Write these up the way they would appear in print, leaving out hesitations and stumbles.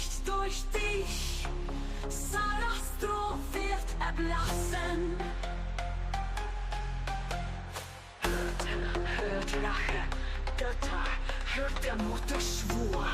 nicht durch dich. Sarahs Thron wird erblassen. Hört Rache, Götter, hört der Mutter Schwur.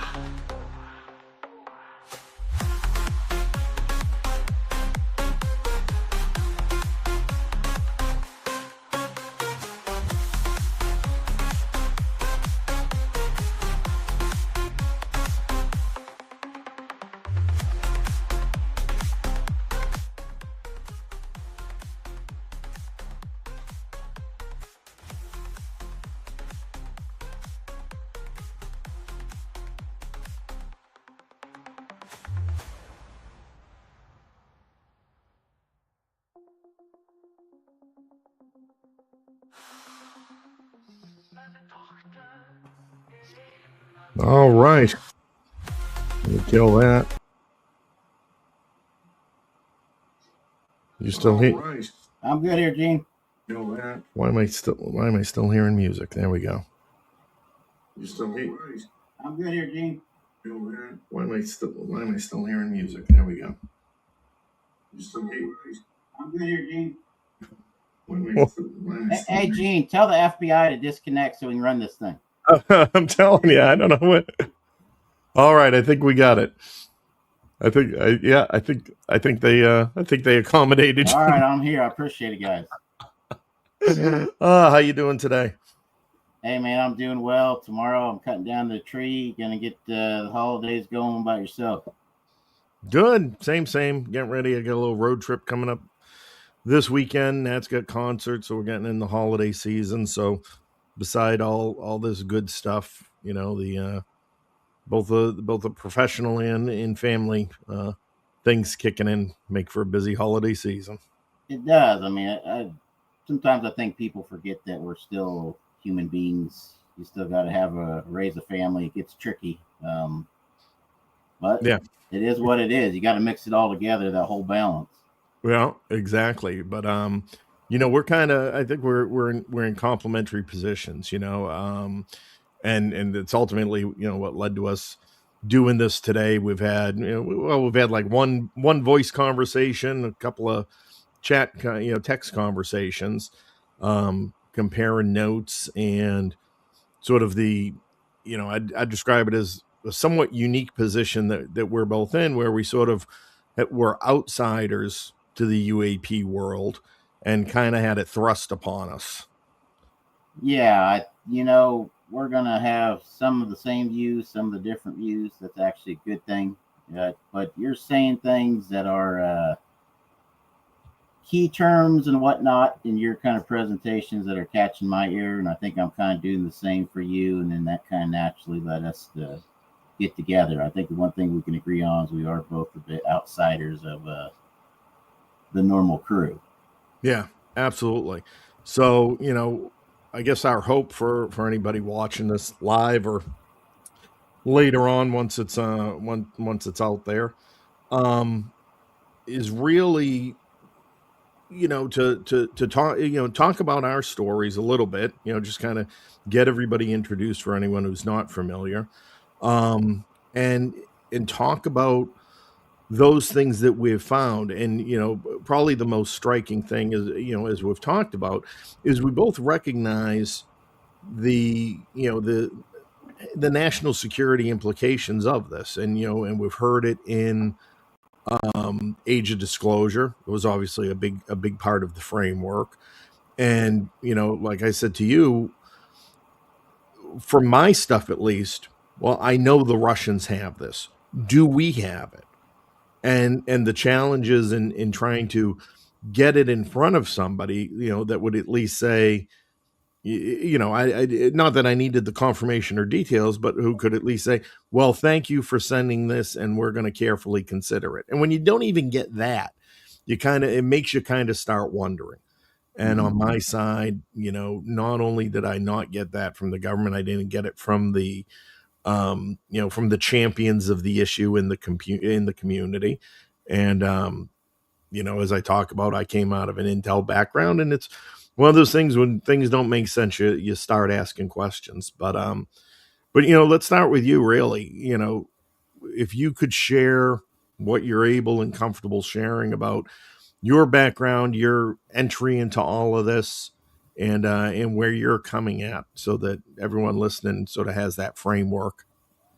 All right. Let me kill that. You still here? Right. I'm good here, Gene. Kill that. Why am I still hearing music? There we go. You still here? Right. I'm good here, Gene. Kill that. Why am I still hearing music? There we go. You still here? Right. I'm good here, Gene. Hey, Gene, tell the FBI to disconnect so we can run this thing. I'm telling you, I don't know what. All right, I think we got it. I think they accommodated. All right, I'm here. I appreciate it, guys. How you doing today? Hey, man, I'm doing well. Tomorrow, I'm cutting down the tree. Gonna get the holidays going by yourself. Good. Same. Getting ready. I got a little road trip coming up this weekend. Nat's got concerts, so we're getting in the holiday season. So, beside all this good stuff, you know, the both the professional and in family things kicking in make for a busy holiday season. It does. I mean, sometimes I think people forget that we're still human beings. You still got to raise a family. It gets tricky, but yeah, it is what it is. You got to mix it all together, that whole balance. Well, exactly. But you know, I think we're in complementary positions. You know, and it's ultimately, you know, what led to us doing this today. We've had like one voice conversation, a couple of chat, text conversations, comparing notes, and sort of the, you know, I'd describe it as a somewhat unique position that we're both in, where we sort of were outsiders to the UAP world and kind of had it thrust upon us. Yeah, we're going to have some of the same views, some of the different views. That's actually a good thing. But you're saying things that are key terms and whatnot in your kind of presentations that are catching my ear. And I think I'm kind of doing the same for you. And then that kind of naturally led us to get together. I think the one thing we can agree on is we are both a bit outsiders of the normal crew. Yeah, absolutely. So, you know, I guess our hope for anybody watching this live or later on once it's out there, is really, you know, to talk about our stories a little bit, you know, just kind of get everybody introduced for anyone who's not familiar, and talk about those things that we've found. And, you know, probably the most striking thing is, you know, as we've talked about, is we both recognize the national security implications of this. And, you know, and we've heard it in age of disclosure. It was obviously a big part of the framework. And, you know, like I said to you, for my stuff at least, well, I know the Russians have this. Do we have it? And the challenges in trying to get it in front of somebody, you know, that would at least say, you know, I not that I needed the confirmation or details, but who could at least say, well, thank you for sending this, and we're going to carefully consider it. And when you don't even get that, it makes you kind of start wondering. And on my side, you know, not only did I not get that from the government, I didn't get it from the from the champions of the issue in the community. And, you know, as I talk about, I came out of an Intel background, and it's one of those things when things don't make sense, you start asking questions. But, you know, let's start with you, really. You know, if you could share what you're able and comfortable sharing about your background, your entry into all of this, and where you're coming at, so that everyone listening sort of has that framework.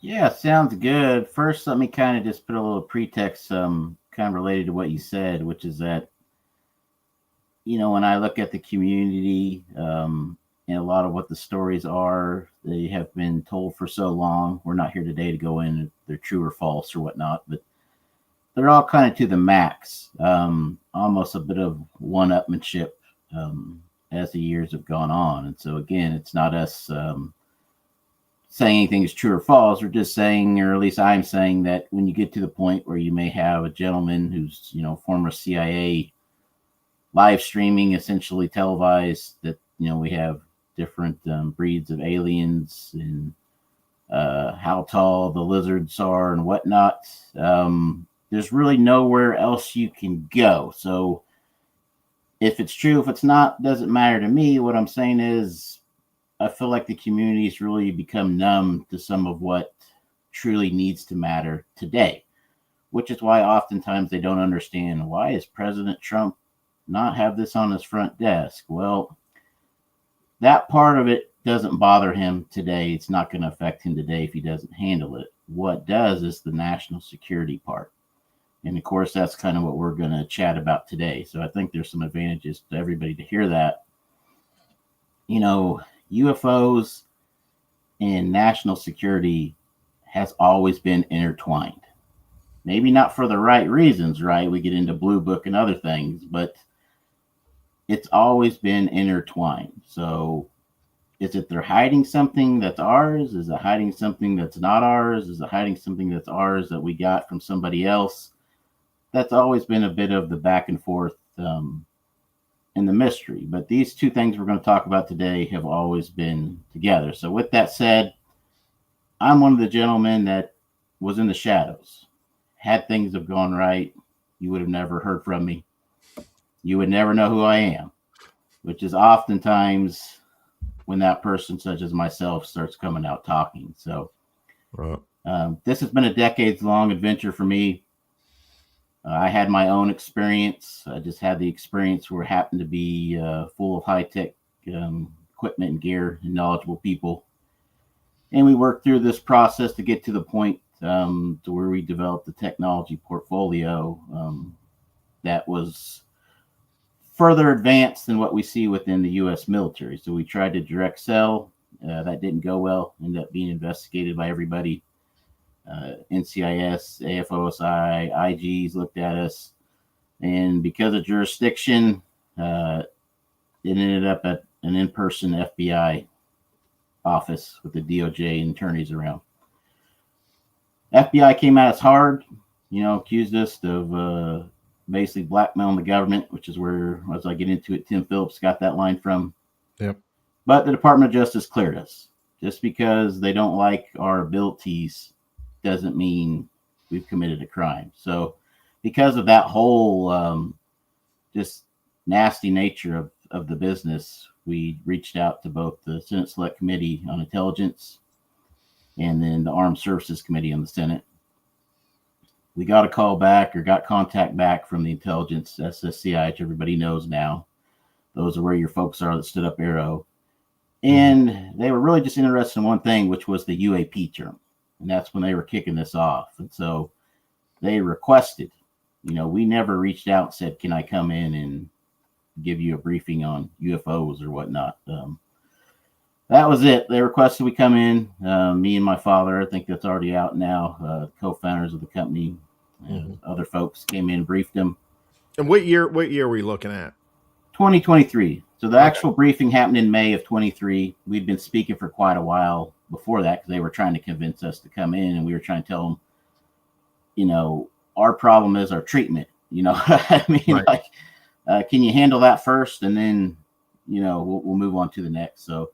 Yeah, sounds good. First, let me kind of just put a little pretext, kind of related to what you said, which is that, when I look at the community, and a lot of what the stories are, they have been told for so long. We're not here today to go in if they're true or false or whatnot, but they're all kind of to the max, almost a bit of one-upmanship as the years have gone on. And so, again, it's not us saying anything is true or false. We're just saying, or at least I'm saying, that when you get to the point where you may have a gentleman who's, former CIA, live streaming, essentially televised, that, we have different breeds of aliens and how tall the lizards are and whatnot. There's really nowhere else you can go. So if it's true, if it's not, doesn't matter to me. What I'm saying is, I feel like the community's really become numb to some of what truly needs to matter today, which is why oftentimes they don't understand, why is President Trump not have this on his front desk? Well, that part of it doesn't bother him today. It's not going to affect him today if he doesn't handle it. What does is the national security part. And of course, that's kind of what we're going to chat about today. So I think there's some advantages to everybody to hear that. UFOs and national security has always been intertwined. Maybe not for the right reasons, right? We get into Blue Book and other things, but it's always been intertwined. So is it they're hiding something that's ours? Is it hiding something that's not ours? Is it hiding something that's ours that we got from somebody else? That's always been a bit of the back and forth in the mystery. But these two things we're going to talk about today have always been together. So with that said, I'm one of the gentlemen that was in the shadows. Had things have gone right, you would have never heard from me. You would never know who I am, which is oftentimes when that person, such as myself, starts coming out talking. So this has been a decades-long adventure for me. I had my own experience. I just had the experience where it happened to be full of high-tech equipment and gear and knowledgeable people. And we worked through this process to get to the point to where we developed the technology portfolio that was further advanced than what we see within the U.S. military. So we tried to direct sell. That didn't go well. Ended up being investigated by everybody. NCIS, AFOSI, IGs looked at us. And because of jurisdiction, it ended up at an in-person FBI office with the DOJ and attorneys around. FBI came at us hard, accused us of basically blackmailing the government, which is where, as I get into it, Tim Phillips got that line from. Yep. But the Department of Justice cleared us. Just because they don't like our abilities doesn't mean we've committed a crime. So because of that whole just nasty nature of the business, we reached out to both the Senate Select Committee on Intelligence and then the Armed Services Committee on the Senate. We got a call back, or got contact back, from the intelligence, SSCI, which everybody knows now. Those are where your folks are that stood up Arrow. And they were really just interested in one thing, which was the UAP term. And that's when they were kicking this off. And so they requested, we never reached out and said, can I come in and give you a briefing on UFOs or whatnot? That was it. They requested we come in. Me and my father, I think that's already out now, co-founders of the company, other folks came in, briefed them. And what year are we looking at? 2023. So the actual briefing happened in May of 23. We'd been speaking for quite a while before that because they were trying to convince us to come in, and we were trying to tell them, our problem is our treatment. I mean, right. Can you handle that first, and then, we'll move on to the next. So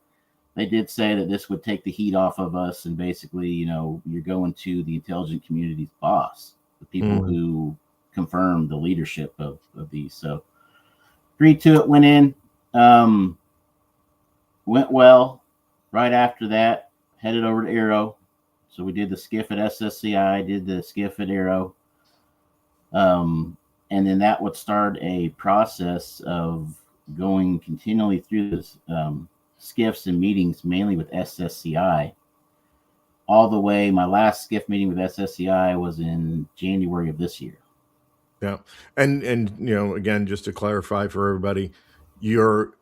they did say that this would take the heat off of us, and basically, you're going to the intelligence community's boss, the people who confirm the leadership of these. So agreed to it, went in, went well. Right after that, headed over to Arrow, So we did the skiff at SSCI, did the skiff at Aero. And then that would start a process of going continually through this skiffs and meetings, mainly with SSCI, all the way. My last skiff meeting with SSCI was in January of this year. Yeah. And again, just to clarify for everybody, you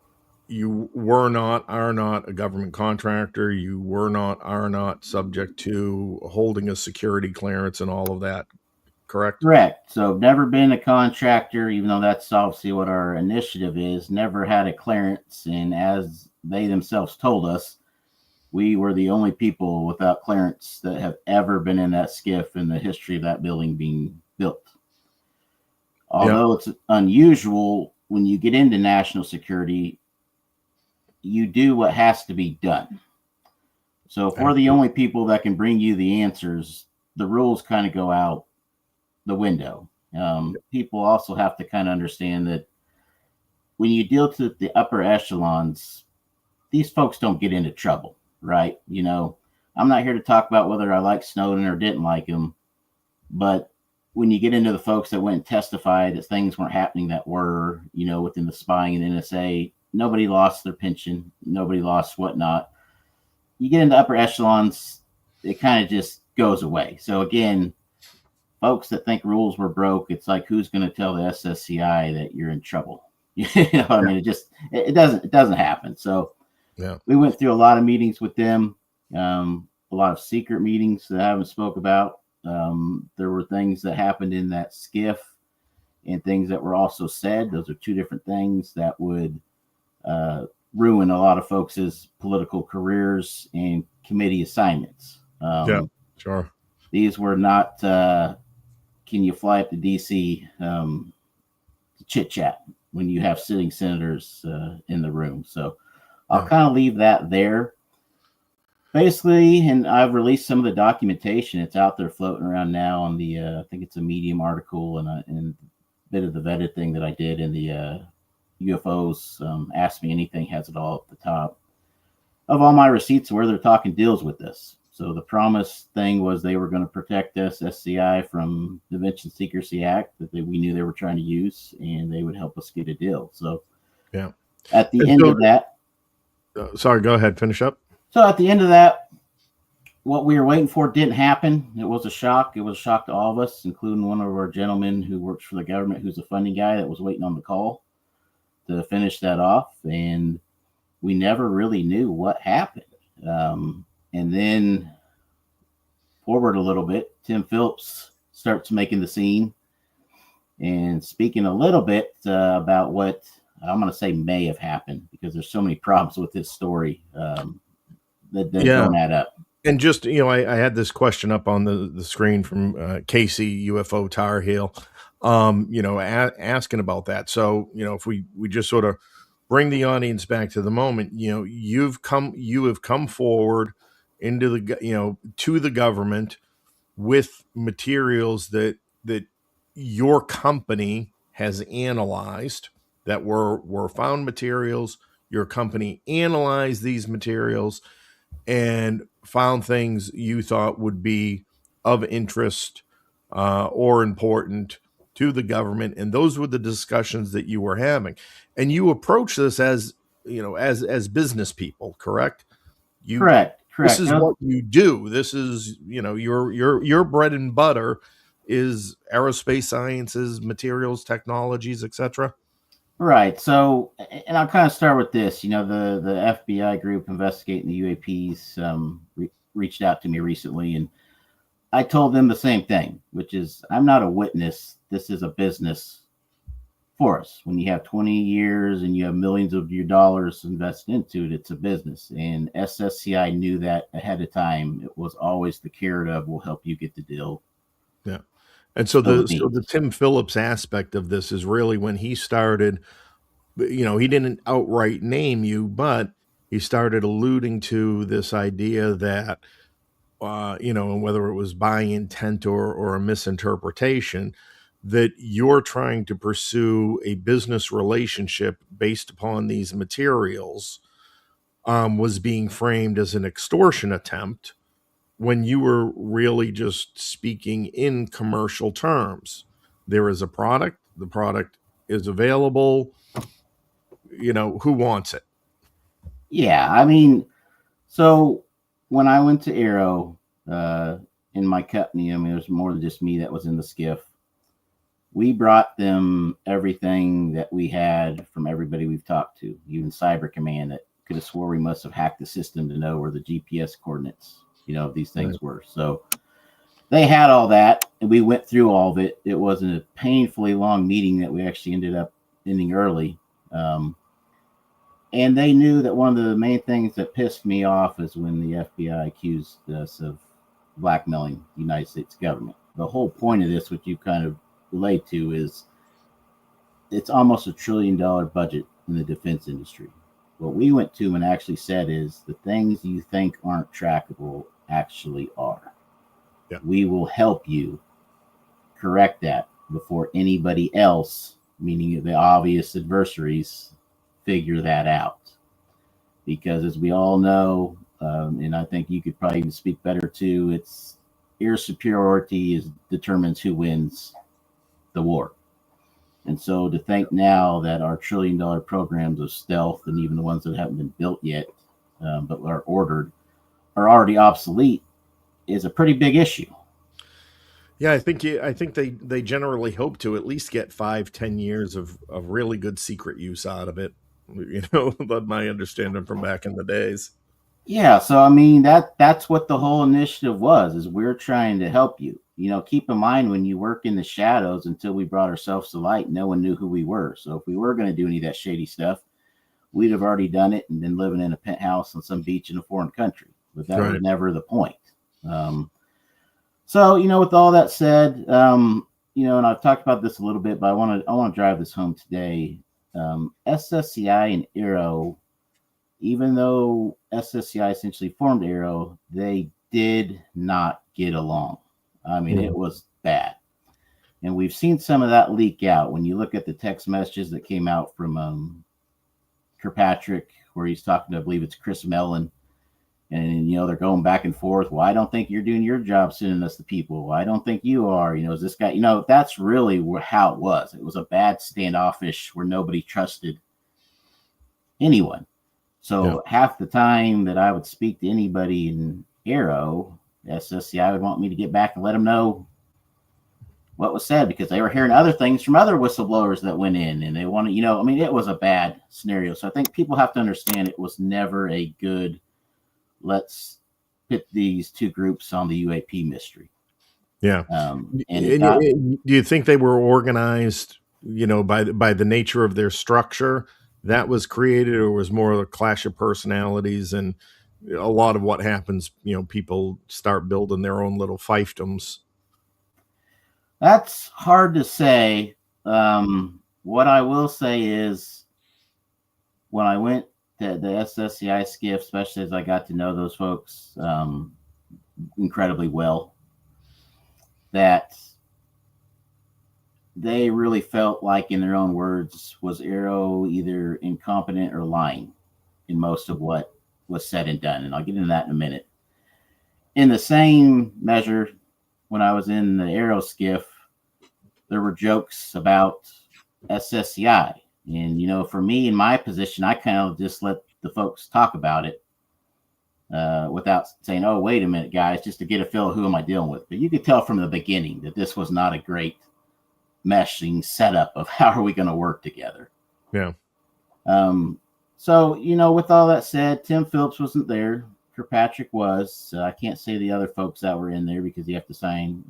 were not, are not a government contractor. You were not, are not subject to holding a security clearance and all of that, correct? Correct. So never been a contractor, even though that's obviously what our initiative is. Never had a clearance, and as they themselves told us, we were the only people without clearance that have ever been in that skiff in the history of that building being built. Although it's unusual, when you get into national security, you do what has to be done. So if we're the only people that can bring you the answers, the rules kind of go out the window. People also have to kind of understand that when you deal to the upper echelons, these folks don't get into trouble, right? I'm not here to talk about whether I like Snowden or didn't like him, but when you get into the folks that went and testified that things weren't happening that were, within the spying and NSA, nobody lost their pension, nobody lost whatnot. You get into upper echelons, it kind of just goes away. So again, folks that think rules were broke, it's like, who's going to tell the SSCI that you're in trouble? I mean, it doesn't happen. So we went through a lot of meetings with them, a lot of secret meetings that I haven't spoke about. There were things that happened in that skiff and things that were also said. Those are two different things that would ruin a lot of folks' political careers and committee assignments. Sure. These were not, can you fly up to DC chit chat when you have sitting senators in the room. So I'll kind of leave that there. Basically, and I've released some of the documentation. It's out there floating around now on the, I think it's a Medium article and a bit of the vetted thing that I did in the UFOs. Ask Me Anything has it all at the top of all my receipts where they're talking deals with this. So the promise thing was they were going to protect us, SCI, from the Invention Secrecy Act that we knew they were trying to use, and they would help us get a deal. So at the end of that, sorry, go ahead, finish up. So at the end of that, what we were waiting for didn't happen. It was a shock. It was a shock to all of us, including one of our gentlemen who works for the government, who's a funding guy that was waiting on the call to finish that off. And we never really knew what happened. And then forward a little bit, Tim Phillips starts making the scene and speaking a little bit about what I'm going to say may have happened, because there's so many problems with this story that don't add up. And just, I had this question up on the screen from Casey UFO Tar Heel, asking about that. So, if we just sort of bring the audience back to the moment, you have come forward into the, to the government with materials that your company has analyzed, that were found materials. Your company analyzed these materials and found things you thought would be of interest or important to the government. And those were the discussions that you were having. And you approach this as, as business people, correct? Correct. This is what you do. This is, your bread and butter is aerospace sciences, materials, technologies, etc. Right. So, and I'll kind of start with this. The FBI group investigating the UAPs reached out to me recently, and I told them the same thing, which is, I'm not a witness. This is a business for us. When you have 20 years and you have millions of your dollars invested into it, it's a business. And SSCI knew that ahead of time. It was always the carrot of, we'll help you get the deal. Yeah. And so the Tim Phillips aspect of this is really when he started, he didn't outright name you, but he started alluding to this idea that, whether it was by intent or a misinterpretation, that you're trying to pursue a business relationship based upon these materials was being framed as an extortion attempt, when you were really just speaking in commercial terms. There is a product, the product is available, who wants it? Yeah, I mean, so when I went to Aero in my company, I mean, there's more than just me that was in the skiff. We brought them everything that we had from everybody we've talked to, even Cyber Command that could have swore we must have hacked the system to know where the GPS coordinates, of these things were. So they had all that, and we went through all of it. It wasn't a painfully long meeting that we actually ended up ending early. And they knew that one of the main things that pissed me off is when the FBI accused us of blackmailing the United States government. The whole point of this, which you kind of relate to, is it's almost $1 trillion budget in the defense industry. What we went to and actually said is the things you think aren't trackable actually are. Yeah. We will help you correct that before anybody else, meaning the obvious adversaries, figure that out. Because as we all know, and I think you could probably even speak better too, it's air superiority determines who wins the war. And so to think now that our $1 trillion programs of stealth, and even the ones that haven't been built yet, but are ordered, are already obsolete, is a pretty big issue. Yeah, I think they generally hope to at least get 5-10 years of really good secret use out of it. But my understanding from back in the days. Yeah, so I mean that's what the whole initiative was, is we're trying to help you. Keep in mind when you work in the shadows, until we brought ourselves to light, no one knew who we were. So if we were going to do any of that shady stuff, we'd have already done it and been living in a penthouse on some beach in a foreign country. But that was never the point. So with all that said, and I've talked about this a little bit, but I want to drive this home today. SSCI and Aero, even though SSCI essentially formed Aero, they did not get along. I mean, it was bad. And we've seen some of that leak out when you look at the text messages that came out from Kirkpatrick, where he's talking to, I believe it's Chris Mellon. And, they're going back and forth. Well, I don't think you're doing your job sending us the people. Well, I don't think you are. Is this guy, that's really how it was. It was a bad standoffish where nobody trusted anyone. So half the time that I would speak to anybody in Aero, SSCI would want me to get back and let them know what was said, because they were hearing other things from other whistleblowers that went in, and they wanted, it was a bad scenario. So I think people have to understand it was never a good, let's pit these two groups on the UAP mystery. Yeah. Do you think they were organized, by the nature of their structure that was created, or was more of a clash of personalities? And a lot of what happens, people start building their own little fiefdoms. That's hard to say. What I will say is, when I went to the SSCI skiff, especially as I got to know those folks incredibly well, that they really felt like, in their own words, was Aero either incompetent or lying in most of what was said and done. And I'll get into that in a minute. In the same measure, when I was in the Aero skiff, there were jokes about SSCI. And, for me, in my position, I kind of just let the folks talk about it without saying, oh, wait a minute, guys, just to get a feel of who am I dealing with. But you could tell from the beginning that this was not a great meshing setup of how are we going to work together. Yeah. So, with all that said, Tim Phillips wasn't there. Kirkpatrick was. I can't say the other folks that were in there, because you have to sign,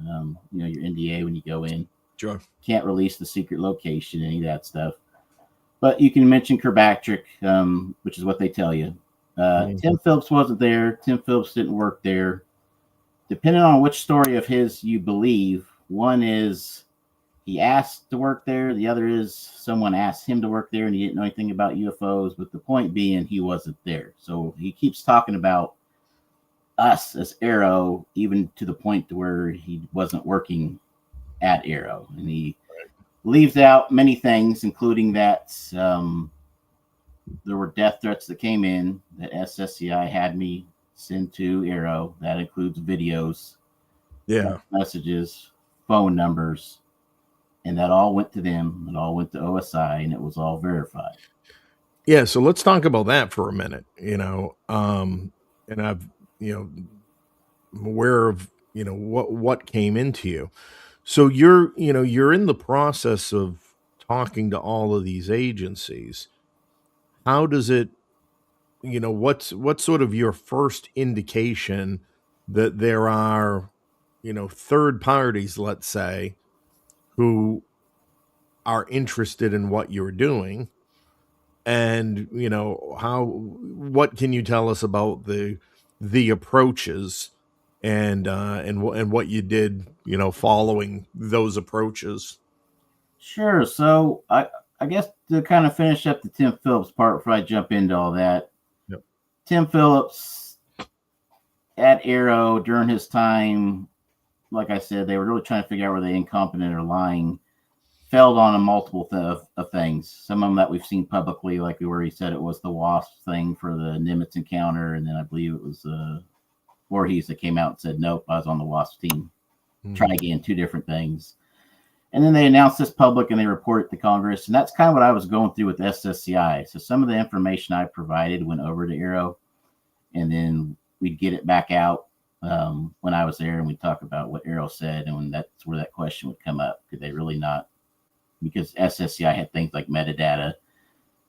your NDA when you go in. Sure. Can't release the secret location, any of that stuff. But you can mention Kirkpatrick, which is what they tell you. Tim Phillips wasn't there. Tim Phillips didn't work there. Depending on which story of his you believe, one is he asked to work there. The other is someone asked him to work there and he didn't know anything about UFOs. But the point being, he wasn't there. So he keeps talking about us as Aero, even to the point to where he wasn't working at Aero. And he leaves out many things, including that there were death threats that came in, that SSCI had me send to Arrow. That includes videos, Yeah. text messages, phone numbers, and that all went to them. It all went to OSI, and it was all verified. Yeah, so let's talk about that for a minute, and I've, you know, I'm aware of, what came into you. So you're in the process of talking to all of these agencies. How does it, what's sort of your first indication that there are, third parties, let's say, who are interested in what you're doing? And, what can you tell us about the approaches and what you did, following those approaches? Sure. So I guess to kind of finish up the Tim Phillips part before I jump into all that, Yep. Tim Phillips at Arrow during his time, like I said, they were really trying to figure out were they incompetent or lying. Failed on a multiple of things. Some of them that we've seen publicly, like where he said it was the WASP thing for the Nimitz encounter, and then I believe it was Voorhees that came out and said, "Nope, I was on the WASP team." Try Mhm. again, two different things. And then they announced this public and they report it to Congress, and that's kind of what I was going through with SSCI. So some of the information I provided went over to Arrow, and then we'd get it back out when I was there, and we'd talk about what Arrow said, and when that's where that question would come up: could they really not? Because SSCI had things like metadata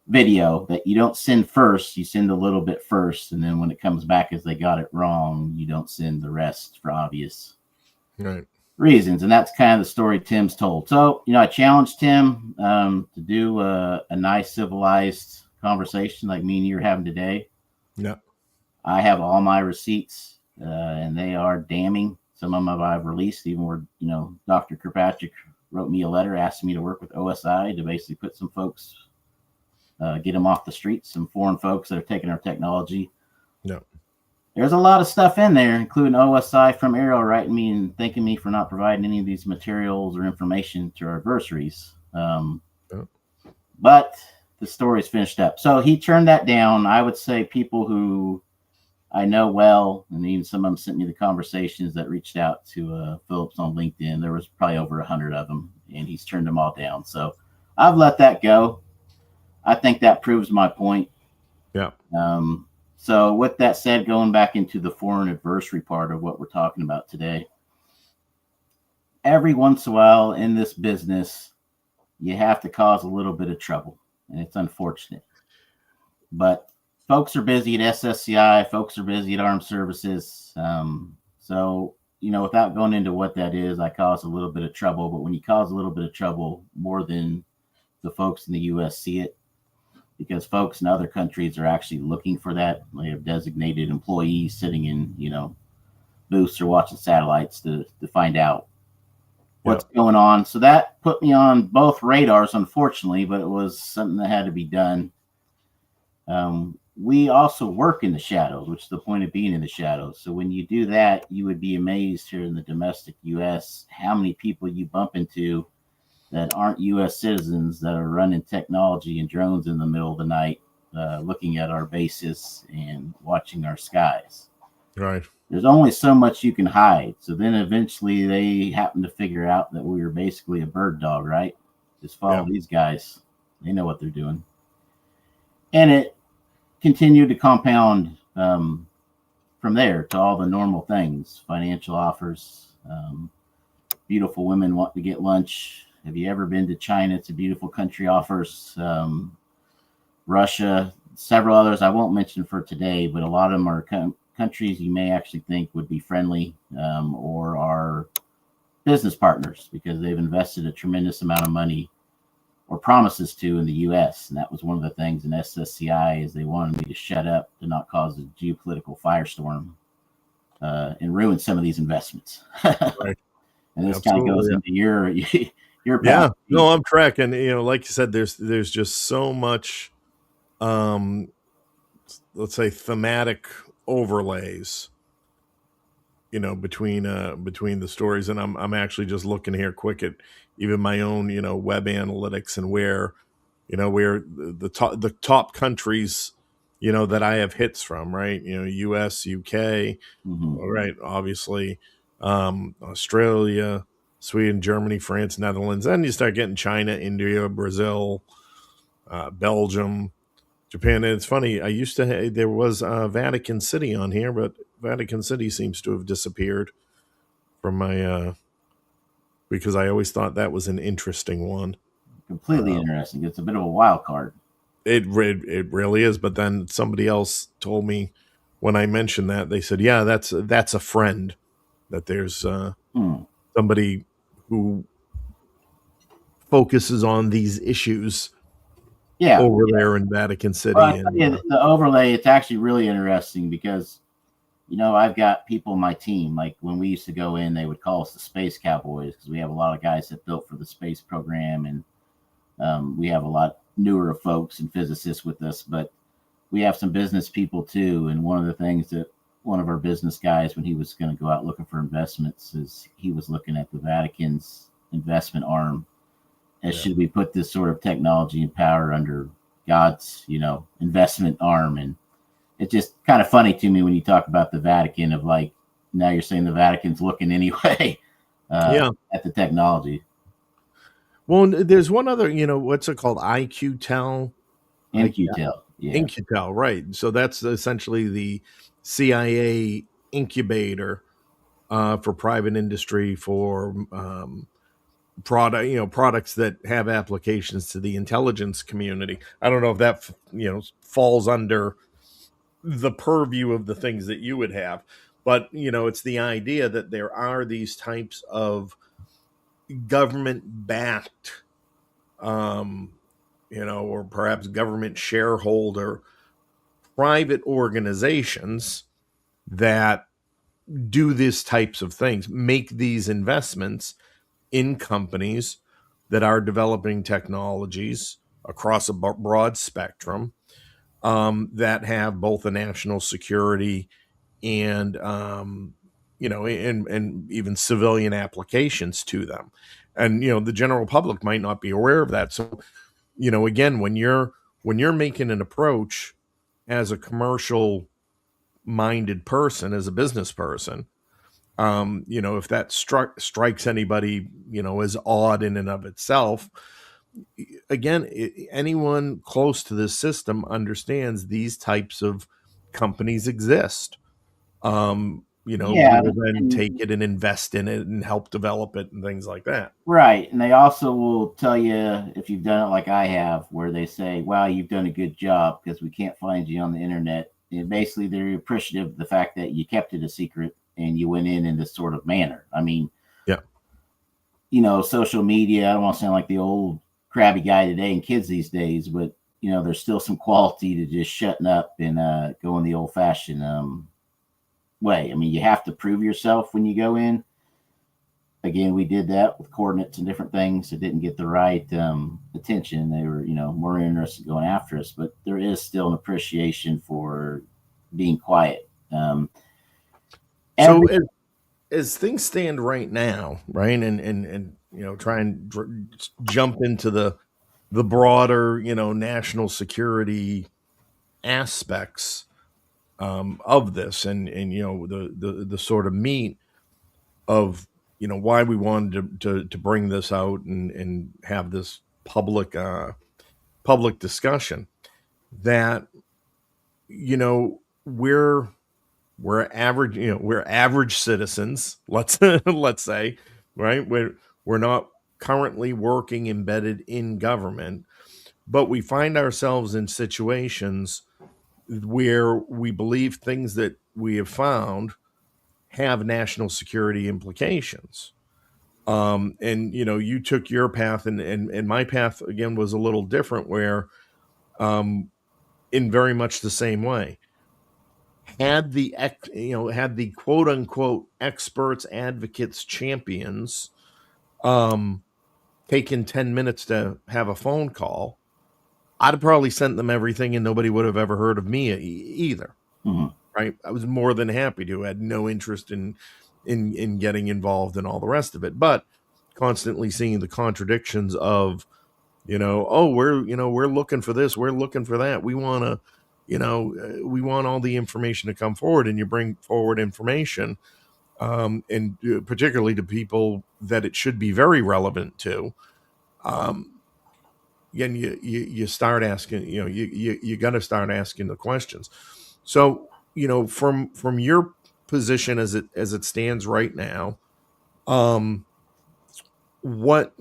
video that you don't send first, you send a little bit first, and then when it comes back as they got it wrong, you don't send the rest for obvious Right. reasons. And that's kind of the story Tim's told. So, I challenged Tim to do a nice civilized conversation like me and you are having today. Yeah. I have all my receipts, and they are damning. Some of them I've released, even where, Dr. Kirkpatrick wrote me a letter asking me to work with OSI to basically put some folks, get them off the streets, some foreign folks that are taking our technology. Yeah. There's a lot of stuff in there, including OSI from Arrow writing me and thanking me for not providing any of these materials or information to our adversaries. Yeah. But the story's finished up. So he turned that down. I would say people who I know well, and even some of them sent me the conversations that reached out to Phillips on LinkedIn. There was probably over 100 of them, and he's turned them all down. So I've let that go. I think that proves my point. Yeah. So with that said, going back into the foreign adversary part of what we're talking about today, every once in a while in this business, you have to cause a little bit of trouble, and it's unfortunate. But folks are busy at SSCI, folks are busy at Armed Services. So, without going into what that is, I cause a little bit of trouble. But when you cause a little bit of trouble, more than the folks in the U.S. see it, because folks in other countries are actually looking for that. They have designated employees sitting in, booths or watching satellites to find out what's going on. So that put me on both radars, unfortunately, but it was something that had to be done. We also work in the shadows, which is the point of being in the shadows. So when you do that, you would be amazed here in the domestic U.S. how many people you bump into that aren't U.S. citizens that are running technology and drones in the middle of the night, looking at our bases and watching our skies. Right. There's only so much you can hide. So then eventually they happen to figure out that we were basically a bird dog, right? Just follow these guys. They know what they're doing. And it continued to compound from there to all the normal things, financial offers, beautiful women want to get lunch. Have you ever been to China? It's a beautiful country offers. Russia, several others I won't mention for today, but a lot of them are countries you may actually think would be friendly or are business partners because they've invested a tremendous amount of money or promises to in the U.S. And that was one of the things in SSCI is they wanted me to shut up to not cause a geopolitical firestorm and ruin some of these investments. Right. And this kind of goes into your Yeah. path. No, I'm tracking. Like you said, there's just so much, let's say, thematic overlays, between the stories. And I'm actually just looking here quick at even my own, web analytics and where the top countries, that I have hits from, right? US, UK, Hmm. all right, obviously, Australia, Sweden, Germany, France, Netherlands. Then you start getting China, India, Brazil, Belgium, Japan. And it's funny, I used to there was Vatican City on here, but Vatican City seems to have disappeared from my because I always thought that was an interesting one. Completely interesting. It's a bit of a wild card. It really is. But then somebody else told me when I mentioned that, they said, "Yeah, that's a friend. That there's Hmm. somebody who focuses on these issues Yeah. over there in Vatican Well, I City." tell And you, the overlay, it's actually really interesting because, I've got people in my team. Like when we used to go in, they would call us the Space Cowboys because we have a lot of guys that built for the space program. And we have a lot newer folks and physicists with us, but we have some business people too. And one of the things that one of our business guys, when he was going to go out looking for investments, is he was looking at the Vatican's investment arm. And yeah, should we put this sort of technology and power under God's, investment arm? And it's just kind of funny to me when you talk about the Vatican of like, now you're saying the Vatican's looking anyway yeah. at the technology. Well, there's one other. What's it called? IQTEL. NQTEL. Yeah. Incutel, right? So that's essentially the CIA incubator for private industry for products that have applications to the intelligence community. I don't know if that falls under the purview of the things that you would have, but it's the idea that there are these types of government backed, um, or perhaps government shareholder private organizations that do these types of things, make these investments in companies that are developing technologies across a broad spectrum, that have both a national security and and even civilian applications to them. And the general public might not be aware of that. So again, when you're making an approach as a commercial minded person, as a business person, if that strikes anybody, as odd in and of itself, again, anyone close to this system understands these types of companies exist. We Yeah. will then And take it and invest in it and help develop it and things like that. right. And they also will tell you if you've done it like I have, where they say, wow, you've done a good job because we can't find you on the internet. And basically, they're appreciative of the fact that you kept it a secret and you went in this sort of manner. I mean, Yeah. Social media, I don't want to sound like the old crabby guy today and kids these days, but, there's still some quality to just shutting up and going the old fashioned way. I mean, you have to prove yourself when you go in. Again, we did that with coordinates and different things. It didn't get the right attention. They were, more interested in going after us, but there is still an appreciation for being quiet. So Every as things stand right now, right, and try and jump into the broader, national security aspects of this, and the sort of meat of why we wanted to bring this out and have this public discussion, that we're average citizens, let's say, right? We're not currently working embedded in government, but we find ourselves in situations where we believe things that we have found have national security implications. And you took your path, and my path again was a little different, where um in very much the same way, had the quote unquote experts, advocates, champions um taken 10 minutes to have a phone call, I'd have probably sent them everything and nobody would have ever heard of me either. Mhm. Right? I was more than happy to. Had no interest in getting involved in all the rest of it, but constantly seeing the contradictions of, oh, we're looking for this, we're looking for that, we want to we want all the information to come forward, and you bring forward information, and particularly to people that it should be very relevant to. Again, you start asking, you got to start asking the questions. So, from your position as it stands right now, what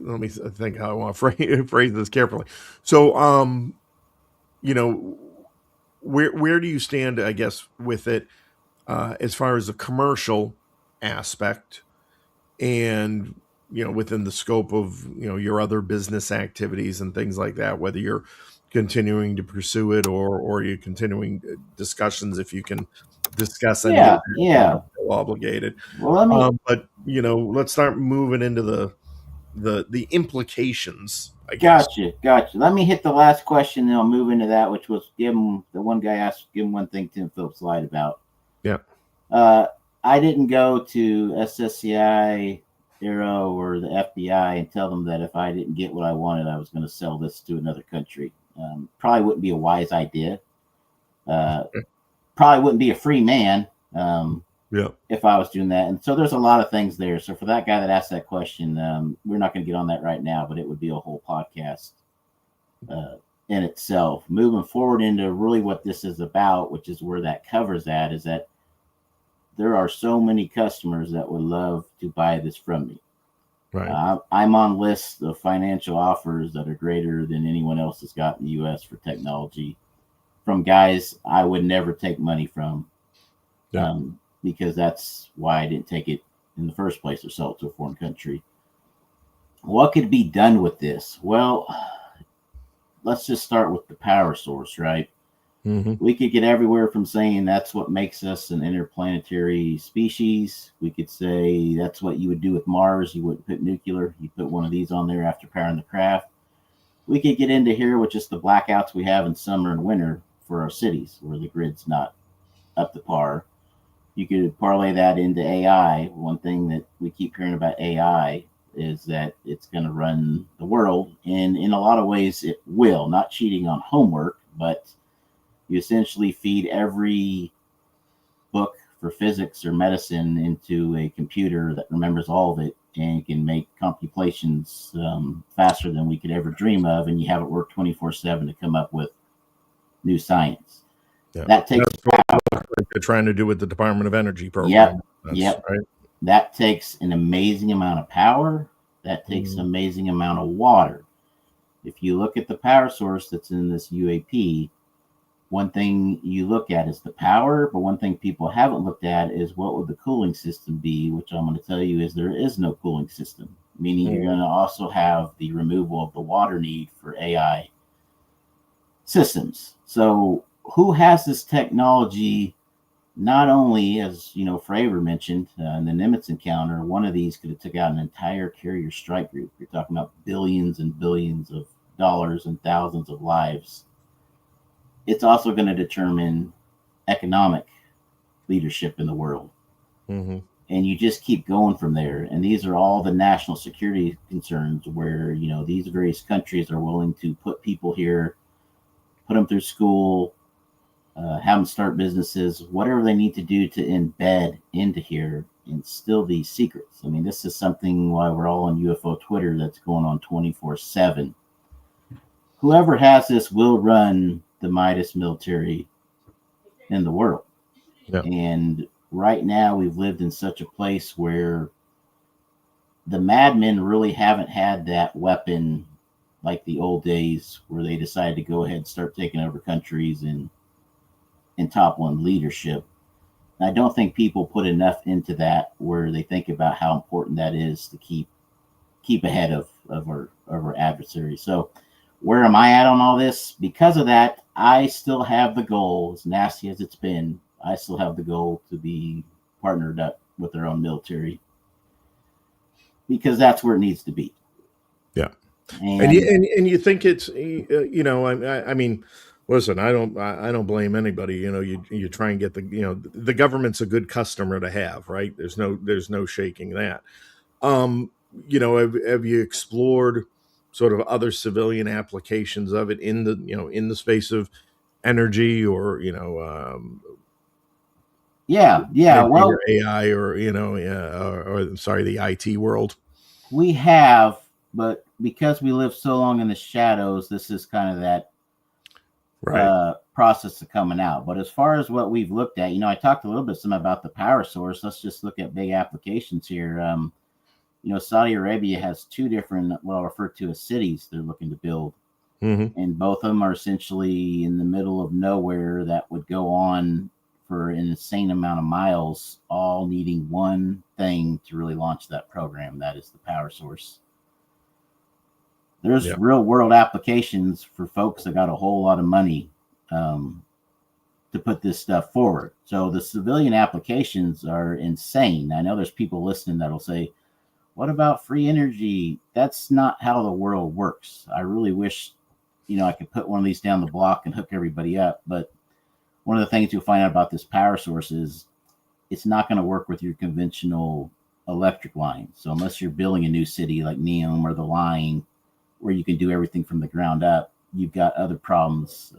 let me think how I want to phrase this carefully. So, you know, where do you stand, I guess, with it, as far as the commercial aspect, and within the scope of your other business activities and things like that, whether you're continuing to pursue it, or you're continuing discussions, if you can discuss any of Yeah, that, yeah. obligated. Well, let me. But let's start moving into the implications, I guess. Gotcha. Let me hit the last question, then I'll move into that, which was give him the one guy asked, give him one thing Tim Phillips lied about. Yeah. I didn't go to SSCI, Aero, or the FBI and tell them that if I didn't get what I wanted, I was going to sell this to another country. Probably wouldn't be a wise idea. Probably wouldn't be a free man. Yeah. If I was doing that. And so there's a lot of things there. So for that guy that asked that question, we're not going to get on that right now, but it would be a whole podcast in itself. Moving forward into really what this is about, which is where that covers at, is that there are so many customers that would love to buy this from me. Right. I'm on lists of financial offers that are greater than anyone else has got in the U.S. for technology from guys I would never take money from. Yeah. Because that's why I didn't take it in the first place or sell it to a foreign country. What could be done with this? Well, let's just start with the power source, right? Mm-hmm. We could get everywhere from saying that's what makes us an interplanetary species. We could say that's what you would do with Mars. You wouldn't put nuclear. You put one of these on there after powering the craft. We could get into here with just the blackouts we have in summer and winter for our cities where the grid's not up to par. You could parlay that into AI. One thing that we keep hearing about AI is that it's going to run the world. And in a lot of ways, it will. Not cheating on homework, but you essentially feed every book for physics or medicine into a computer that remembers all of it and can make computations faster than we could ever dream of. And you have it work 24/7 to come up with new science. Yeah. That takes what they're trying to do with the Department of Energy program. Yep. That's Yep. right. That takes an amazing amount of power. That takes an amazing amount of water. If you look at the power source that's in this UAP, one thing you look at is the power, but one thing people haven't looked at is what would the cooling system be, which I'm going to tell you is there is no cooling system, meaning you're going to also have the removal of the water need for AI systems. So who has this technology? Not only, as you know, Fravor mentioned in the Nimitz encounter, one of these could have took out an entire carrier strike group. You're talking about billions and billions of dollars and thousands of lives. It's also going to determine economic leadership in the world. Mm-hmm. And you just keep going from there. And these are all the national security concerns where, these various countries are willing to put people here, put them through school, have them start businesses, whatever they need to do to embed into here, instill these secrets. I mean, this is something why we're all on UFO Twitter that's going on 24/7. Whoever has this will run the Midas military in the world. Yeah. And right now we've lived in such a place where the madmen really haven't had that weapon like the old days where they decided to go ahead and start taking over countries and top one leadership. I don't think people put enough into that where they think about how important that is to keep ahead of our adversaries. So where am I at on all this? Because of that, I still have the goal, as nasty as it's been, I still have the goal to be partnered up with their own military because that's where it needs to be. Yeah. And you think it's, I mean, listen, I don't blame anybody. You try and get the government's a good customer to have, right? There's no shaking that. Have you explored sort of other civilian applications of it in the, in the space of energy, or yeah. maybe Well, AI, or or sorry, the IT world. we have, but because we live so long in the shadows, this is kind of that Right. process of coming out. But as far as what we've looked at, I talked a little bit some about the power source. Let's just look at big applications here. Saudi Arabia has two different, what I'll refer to as cities they're looking to build. Mm-hmm. And both of them are essentially in the middle of nowhere that would go on for an insane amount of miles, all needing one thing to really launch that program. That is the power source. There's real world applications for folks that got a whole lot of money to put this stuff forward. So the civilian applications are insane. I know there's people listening that'll say, what about free energy? That's not how the world works. I really wish, I could put one of these down the block and hook everybody up. But one of the things you'll find out about this power source is it's not going to work with your conventional electric line. So unless you're building a new city like Neom or the line where you can do everything from the ground up, you've got other problems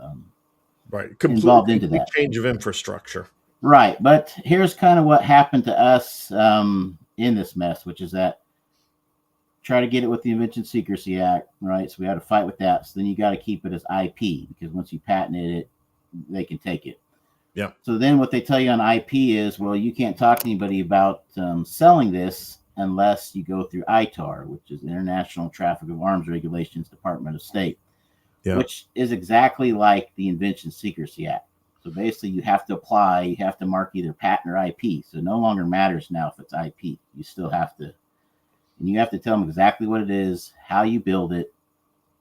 Right. involved into that. Change of infrastructure. Right. But here's kind of what happened to us in this mess, which is that try to get it with the Invention Secrecy Act, right? So we had to fight with that. So then you got to keep it as IP, because once you patented it, they can take it. Yeah. So then what they tell you on IP is, well, you can't talk to anybody about selling this unless you go through ITAR, which is International Traffic of Arms Regulations, Department of State, which is exactly like the Invention Secrecy Act. So basically you have to apply, you have to mark either patent or IP. So it no longer matters now if it's IP. You still have to, and you have to tell them exactly what it is, how you build it,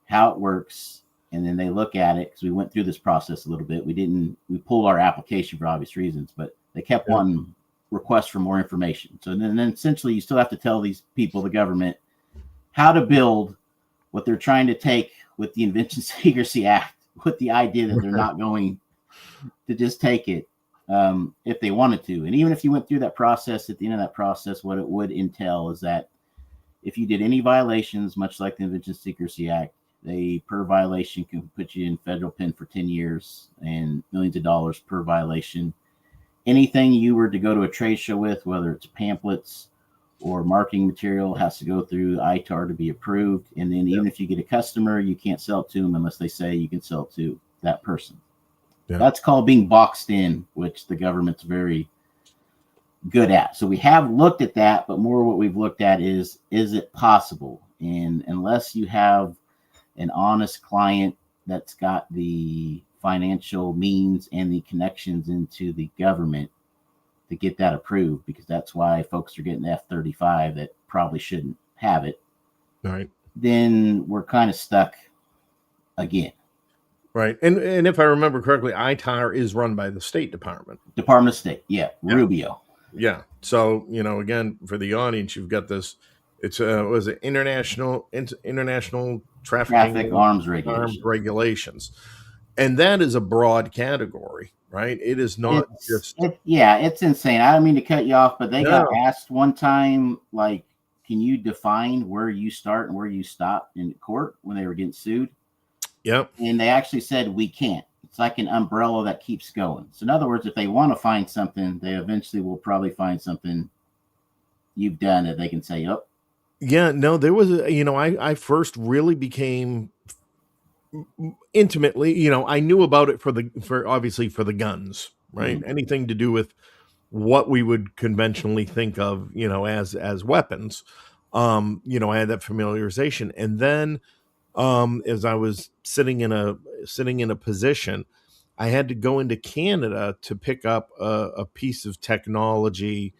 how it works. And then they look at it, because we went through this process a little bit. We pulled our application for obvious reasons, but they kept wanting requests for more information. So then essentially you still have to tell these people, the government, how to build what they're trying to take with the Invention Secrecy Act, with the idea that they're not going to just take it if they wanted to. And even if you went through that process, at the end of that process, what it would entail is that if you did any violations, much like the Invention Secrecy Act, they per violation can put you in federal pen for 10 years and millions of dollars per violation. Anything you were to go to a trade show with, whether it's pamphlets or marketing material, has to go through ITAR to be approved. And then even if you get a customer, you can't sell it to them unless they say you can sell it to that person. That's called being boxed in, which the government's very good at. So we have looked at that, but more what we've looked at is it possible? And unless you have an honest client that's got the financial means and the connections into the government to get that approved, because that's why folks are getting the F-35 that probably shouldn't have it. Right. Then we're kind of stuck again. Right. And if I remember correctly, ITAR is run by the State Department. Department of State. Yeah. Rubio. Yeah. So, again, for the audience, you've got this, it's was it international traffic arms regulations. And that is a broad category, right? It is not it's insane. I don't mean to cut you off, but they got asked one time, like, can you define where you start and where you stop in court when they were getting sued? Yep. And they actually said, we can't. It's like an umbrella that keeps going. So in other words, if they want to find something, they eventually will probably find something you've done that they can say, oh. Yeah, no, there was, I first really became intimately, I knew about it obviously for the guns, right? Mm-hmm. Anything to do with what we would conventionally think of, as weapons. I had that familiarization. And then as I was sitting in a position, I had to go into Canada to pick up a piece of technology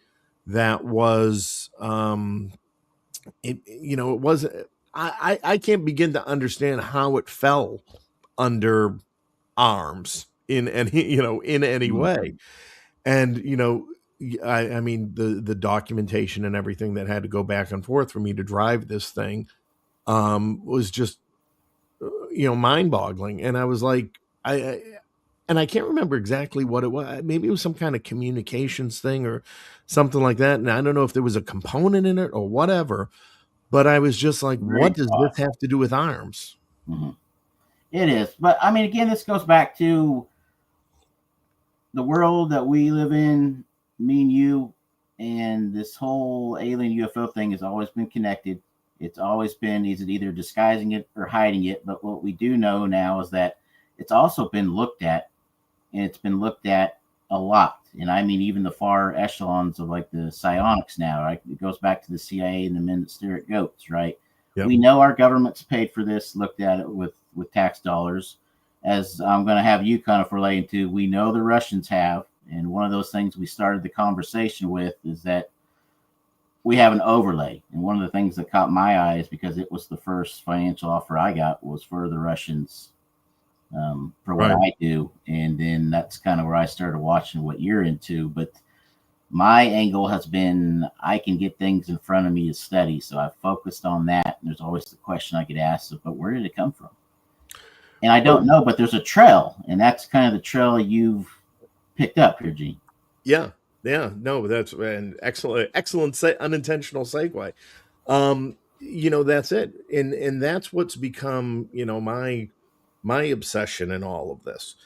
that was, it was, I can't begin to understand how it fell under arms in any way. And, I mean, the documentation and everything that had to go back and forth for me to drive this thing was just, mind boggling. And I was like, and I can't remember exactly what it was. Maybe it was some kind of communications thing or something like that. And I don't know if there was a component in it or whatever, But I was just like, Very what does broad. this have to do with arms? Mm-hmm. It is. But I mean, again, this goes back to the world that we live in, me and you, and this whole alien UFO thing has always been connected. It's always been either disguising it or hiding it. But what we do know now is that it's also been looked at, and it's been looked at a lot. And I mean, even the far echelons of like the psionics now, right? It goes back to the CIA and the men that stare at goats, right? Yep. We know our government's paid for this, looked at it with tax dollars. As I'm going to have you kind of relating to, we know the Russians have. And one of those things we started the conversation with is that we have an overlay. And one of the things that caught my eye is because it was the first financial offer I got was for the Russians for what Right. I do. And then that's kind of where I started watching what you're into. But my angle has been I can get things in front of me to study. So I focused on that. And there's always the question I get asked, but where did it come from? And I don't know, but there's a trail. And that's kind of the trail you've picked up here, Gene. Yeah. Yeah. No, that's an excellent unintentional segue. That's it. And that's what's become, my obsession in all of this.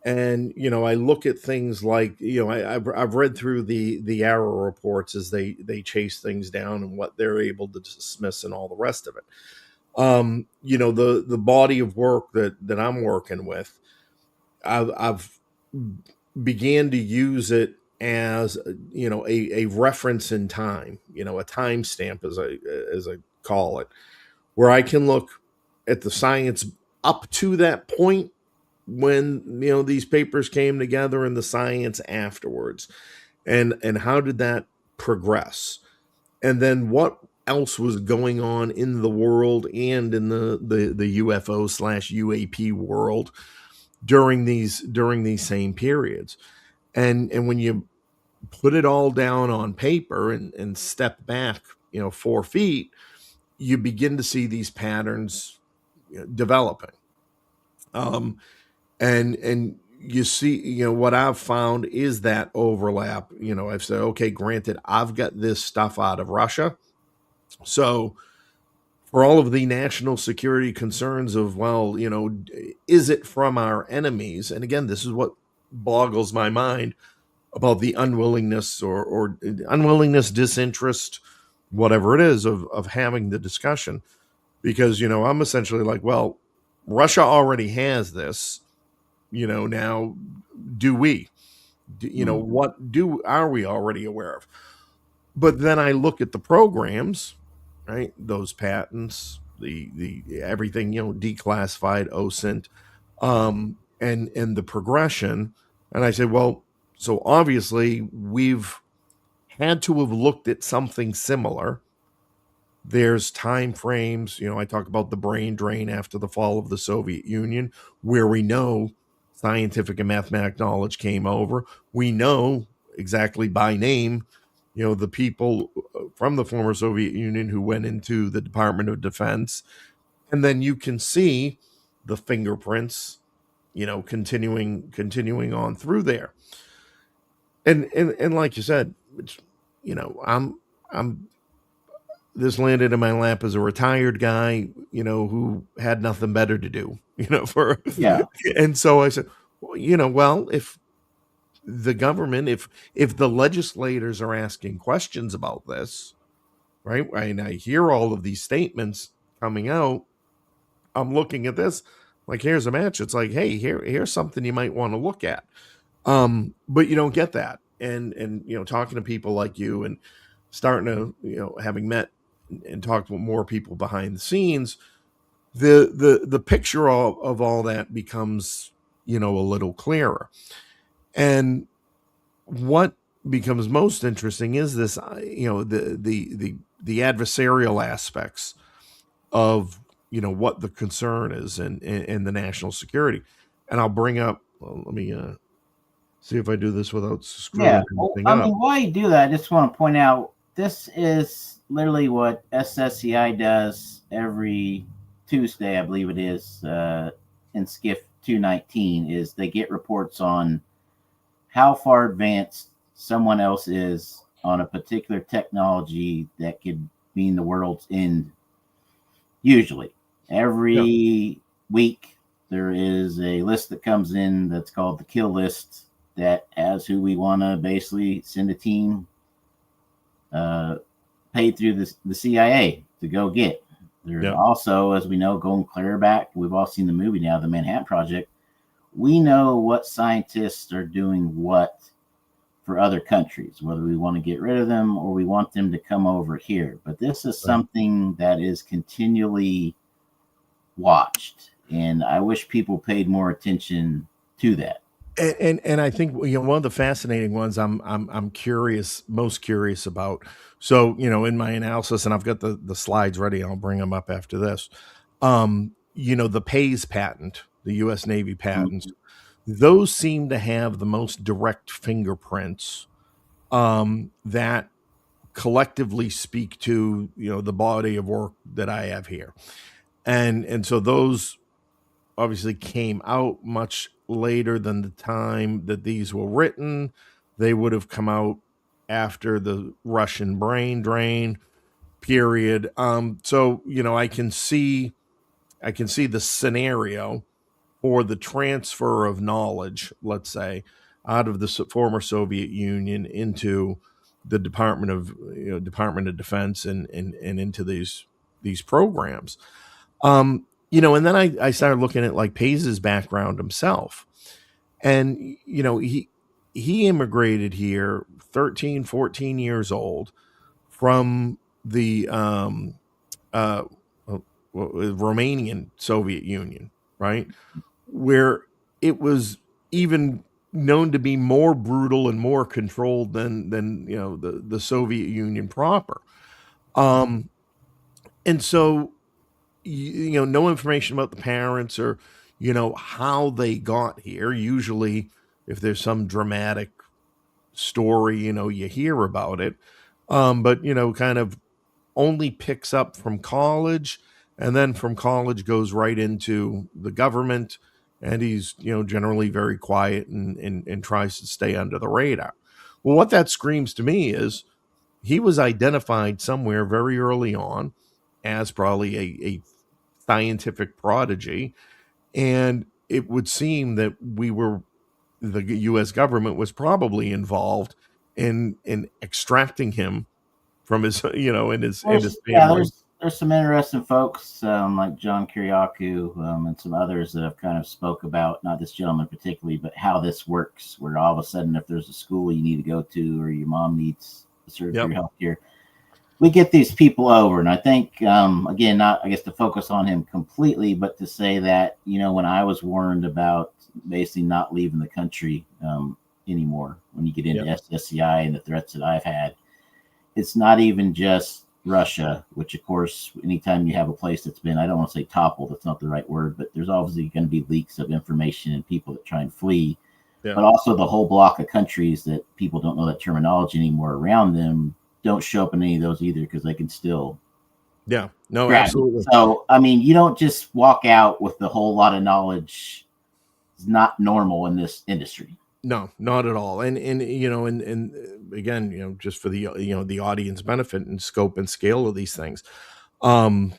And I look at things like I've read through the error reports as they chase things down and what they're able to dismiss and all the rest of it. The body of work that I'm working with, I've began to use it as a reference in time, a timestamp as I call it, where I can look at the science up to that point when these papers came together and the science afterwards, and how did that progress, and then what else was going on in the world and in the UFO / UAP world during these same periods. And when you put it all down on paper and step back 4 feet, you begin to see these patterns developing. And you see, what I've found is that overlap. I've said, okay, granted, I've got this stuff out of Russia. So for all of the national security concerns of, well, is it from our enemies? And again, this is what boggles my mind about the unwillingness or unwillingness, disinterest, whatever it is, of having the discussion. Because, I'm essentially like, well, Russia already has this, now do we? What are we already aware of? But then I look at the programs, right? Those patents, the everything, declassified, OSINT, and the progression. And I said, well, so obviously we've had to have looked at something similar. There's time frames, I talk about the brain drain after the fall of the Soviet Union, where we know scientific and mathematical knowledge came over. We know exactly by name, the people from the former Soviet Union who went into the Department of Defense. And then you can see the fingerprints, continuing on through there. And like you said, it's, I'm this landed in my lap as a retired guy, who had nothing better to do, for, Yeah. and so I said, well, if the government, if the legislators are asking questions about this, right, and I hear all of these statements coming out, I'm looking at this like, here's a match. It's like, hey, here's something you might want to look at. But you don't get that. And talking to people like you and starting to, having met and talked with more people behind the scenes, the picture of all that becomes, a little clearer. And what becomes most interesting is this, the adversarial aspects of, what the concern is in the national security. And I'll bring up, well, let me see if I do this without Yeah. screwing Well, anything I up. mean, while you do that, I just want to point out this is literally what SSCI does every Tuesday, I believe it is, in SCIF 219, is they get reports on how far advanced someone else is on a particular technology that could mean the world's end. Usually, Yeah. every week there is a list that comes in that's called the kill list that has who we want to basically send a team uh, paid through the CIA to go get. There's Yeah. also, as we know, going clear back, we've all seen the movie now, the Manhattan Project. We know what scientists are doing what for other countries, whether we want to get rid of them or we want them to come over here. But this is Right. something that is continually watched, and I wish people paid more attention to that. And I think one of the fascinating ones I'm curious, most curious about. So in my analysis, and I've got the slides ready. I'll bring them up after this. The Pays patent, the U.S. Navy patents, Mhm. those seem to have the most direct fingerprints that collectively speak to the body of work that I have here, and so those obviously came out much later than the time that these were written. They would have come out after the Russian brain drain period. So I can see the scenario for the transfer of knowledge, let's say, out of the former Soviet Union into the Department of Defense and into these programs. And then I started looking at like Pace's background himself. And he immigrated here 13, 14 years old from the uh Romanian Soviet Union, right? Where it was even known to be more brutal and more controlled than the Soviet Union proper. Um and so no information about the parents or how they got here. Usually if there's some dramatic story, you hear about it. But kind of only picks up from college, and then from college goes right into the government, and he's generally very quiet and tries to stay under the radar. Well, what that screams to me is he was identified somewhere very early on as probably a scientific prodigy, and it would seem that the US government was probably involved in extracting him from his and his family. There's some interesting folks like John Kiriakou and some others that have kind of spoke about not this gentleman particularly, but how this works. Where all of a sudden, if there's a school you need to go to or your mom needs surgery Yep. or health care, we get these people over. And I think again, not I guess to focus on him completely, but to say that when I was warned about basically not leaving the country anymore, when you get into Yep. SSCI and the threats that I've had, it's not even just Russia, which of course, anytime you have a place that's been, I don't want to say toppled, that's not the right word, but there's obviously going to be leaks of information and people that try and flee, Yeah. but also the whole block of countries that people don't know that terminology anymore around them don't show up in any of those either because they can still Yeah. No, grab you. absolutely. So, I mean, you don't just walk out with a whole lot of knowledge. It's not normal in this industry. No, not at all. And again, just for the audience benefit and scope and scale of these things. Um,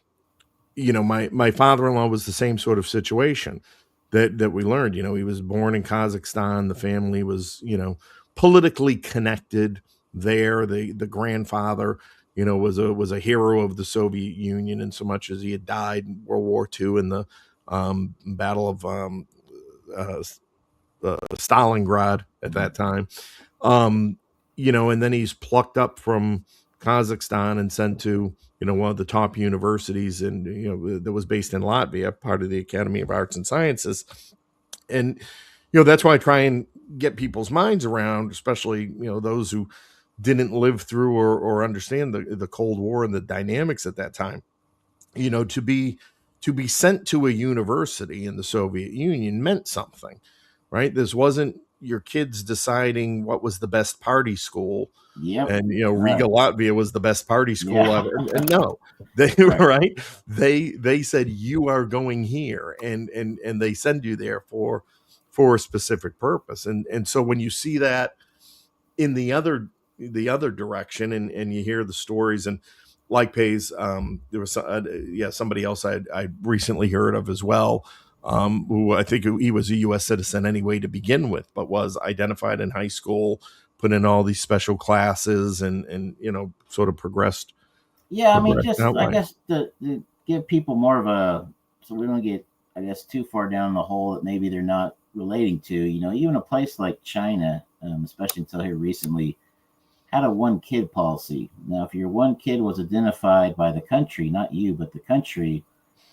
my father-in-law was the same sort of situation that we learned. He was born in Kazakhstan. The family was, politically connected there. The grandfather, was a hero of the Soviet Union in so much as he had died in World War II in the Battle of uh, Stalingrad at that time. Um, and then he's plucked up from Kazakhstan and sent to one of the top universities, and that was based in Latvia, part of the Academy of Arts and Sciences. And that's why I try and get people's minds around, especially those who didn't live through or understand the Cold War and the dynamics at that time. To be sent to a university in the Soviet Union meant something, right? This wasn't your kids deciding what was the best party school, Yep. and Riga, Latvia was the best party school Yeah. ever. And no, they Right. right. They said you are going here, and they send you there for a specific purpose. And so when you see that in the other direction, and you hear the stories, and Pays. There was somebody else I recently heard of as well, who I think he was a U.S. citizen anyway to begin with, but was identified in high school, put in all these special classes, and sort of Yeah, I mean, progressed just that I way. guess to give people more of a, so we don't get, I guess, too far down the hole that maybe they're not relating to. Even a place like China, especially until here recently, had a one kid policy. Now, if your one kid was identified by the country, not you, but the country,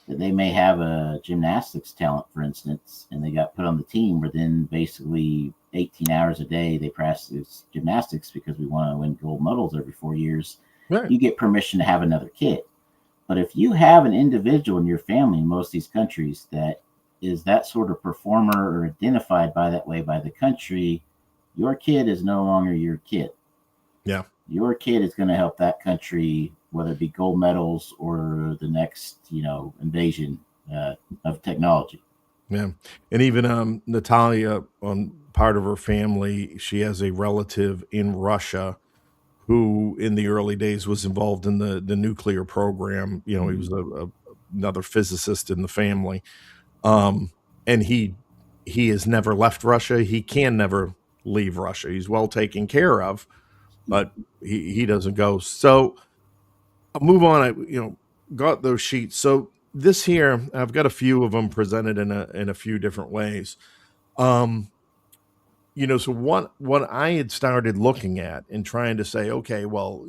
that they may have a gymnastics talent, for instance, and they got put on the team, where then basically 18 hours a day they practice gymnastics because we want to win gold medals every 4 years, Right. you get permission to have another kid. But if you have an individual in your family in most of these countries that is that sort of performer or identified by that way by the country, your kid is no longer your kid. Yeah. Your kid is going to help that country, whether it be gold medals or the next, invasion of technology. Yeah. And even Natalia, on part of her family, she has a relative in Russia who in the early days was involved in the nuclear program. He was another physicist in the family. Um, and he has never left Russia. He can never leave Russia. He's well taken care of, but he doesn't go. So I'll move on. I got those sheets. So this here, I've got a few of them presented in a few different ways. Um, so what I had started looking at and trying to say, okay, well,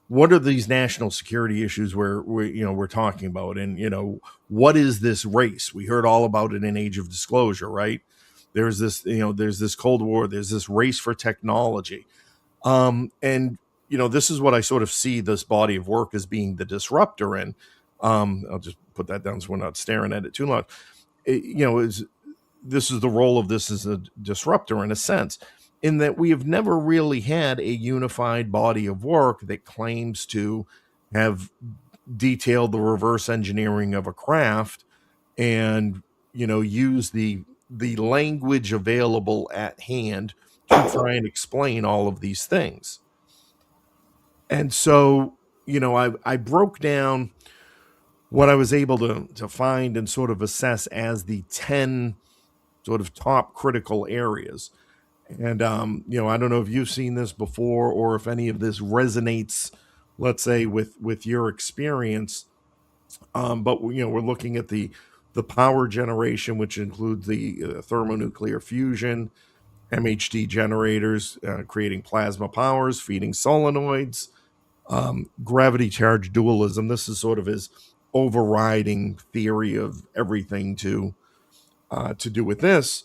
what are these national security issues we're talking about, and what is this race? We heard all about it in Age of Disclosure, right? There's this Cold War, there's this race for technology, and this is what I sort of see this body of work as being the disruptor in. I'll just put that down so we're not staring at it too long. Is this is the role of this as a disruptor in a sense, in that we have never really had a unified body of work that claims to have detailed the reverse engineering of a craft and use the language available at hand to try and explain all of these things. And so I broke down what I was able to find and sort of assess as the 10 sort of top critical areas. And I don't know if you've seen this before or if any of this resonates, let's say, with your experience. But we're looking at the power generation, which includes the thermonuclear fusion, MHD generators, creating plasma powers, feeding solenoids, gravity charge dualism. This is sort of his overriding theory of everything to do with this.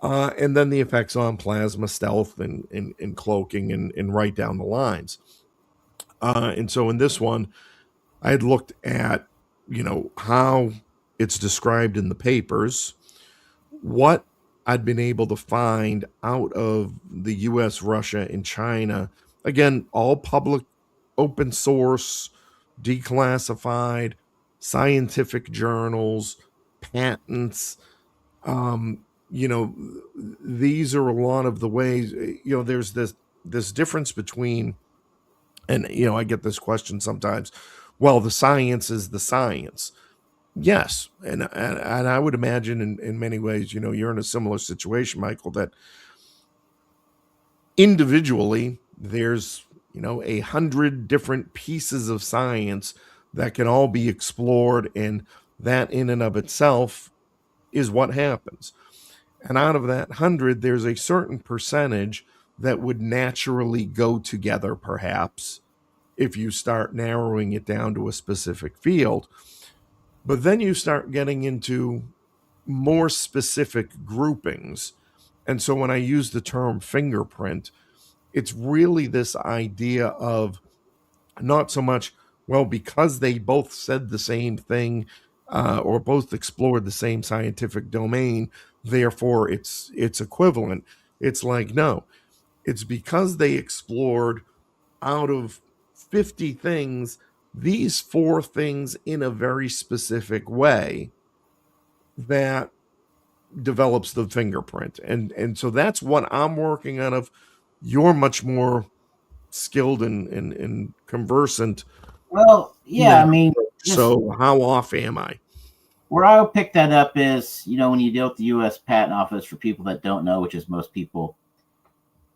And then the effects on plasma stealth and cloaking and right down the lines. And so in this one, I had looked at, how it's described in the papers, what I'd been able to find out of the US, Russia, and China. Again, all public, open source, declassified, scientific journals, patents. Um, you know, these are a lot of the ways, there's this difference between, and I get this question sometimes, well, the science is the science. Yes, and I would imagine in many ways, you're in a similar situation, Michael, that individually there's 100 different pieces of science that can all be explored, and that in and of itself is what happens. And out of that 100, there's a certain percentage that would naturally go together, perhaps, if you start narrowing it down to a specific field. But then you start getting into more specific groupings. And so when I use the term fingerprint, it's really this idea of not so much, well, because they both said the same thing, or both explored the same scientific domain, therefore it's equivalent. It's like, no, it's because they explored, out of 50 things, these four things in a very specific way, that develops the fingerprint. And so that's what I'm working out of. You're much more skilled and conversant. Well, yeah, I mean, just So how off am I? where I would pick that up is, when you deal with the U.S. Patent Office, for people that don't know, which is most people,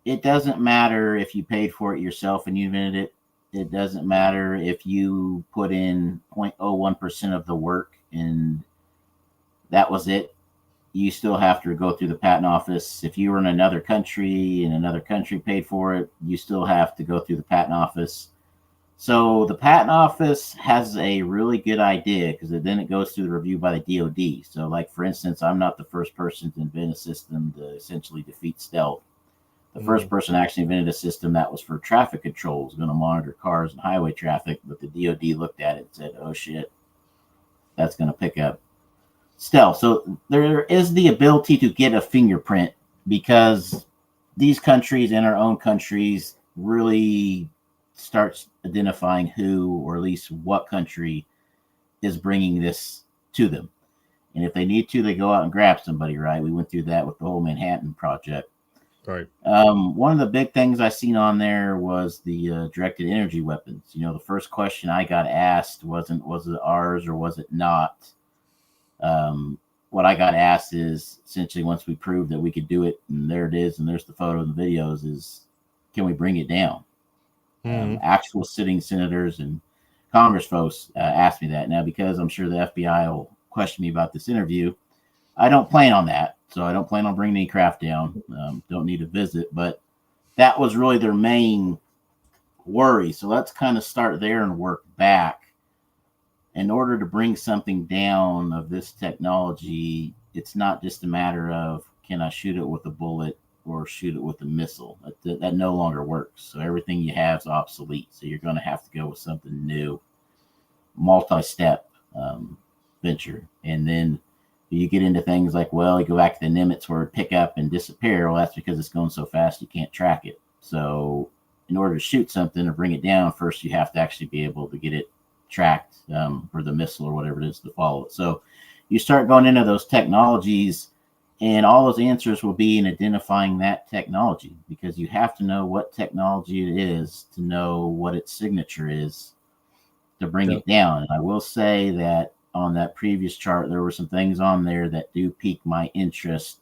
it doesn't matter if you paid for it yourself and you invented it. It doesn't matter if you put in 0.01% of the work and that was it. You still have to go through the patent office. If you were in another country and another country paid for it, you still have to go through the patent office. So the patent office has a really good idea, because then it goes through the review by the DoD. So, like, for instance, I'm not the first person to invent a system to essentially defeat stealth. The first person actually invented a system that was for traffic control. It was going to monitor cars and highway traffic, but the DoD looked at it and said, "Oh shit, that's going to pick up stealth." So there is the ability to get a fingerprint, because these countries and our own countries really starts identifying who, or at least what country, is bringing this to them. And if they need to, they go out and grab somebody, right? We went through that with the whole Manhattan Project. Right. One of the big things I seen on there was the directed energy weapons. The first question I got asked was it ours or was it not? What I got asked is, essentially, once we proved that we could do it, and there it is, and there's the photo and the videos, is, can we bring it down? Actual sitting senators and Congress folks asked me that. Now, because I'm sure the FBI will question me about this interview, I don't plan on that. So I don't plan on bringing any craft down. Don't need a visit, but that was really their main worry. So let's kind of start there and work back. In order to bring something down of this technology, it's not just a matter of, can I shoot it with a bullet or shoot it with a missile? That no longer works. So everything you have is obsolete. So you're going to have to go with something new, multi-step venture. And then you get into things like, well, you go back to the Nimitz where it pick up and disappear. Well, that's because it's going so fast you can't track it. So in order to shoot something or bring it down, first you have to actually be able to get it tracked for the missile or whatever it is to follow it. So you start going into those technologies, and all those answers will be in identifying that technology, because you have to know what technology it is to know what its signature is to bring it down. And I will say that on that previous chart, there were some things on there that do pique my interest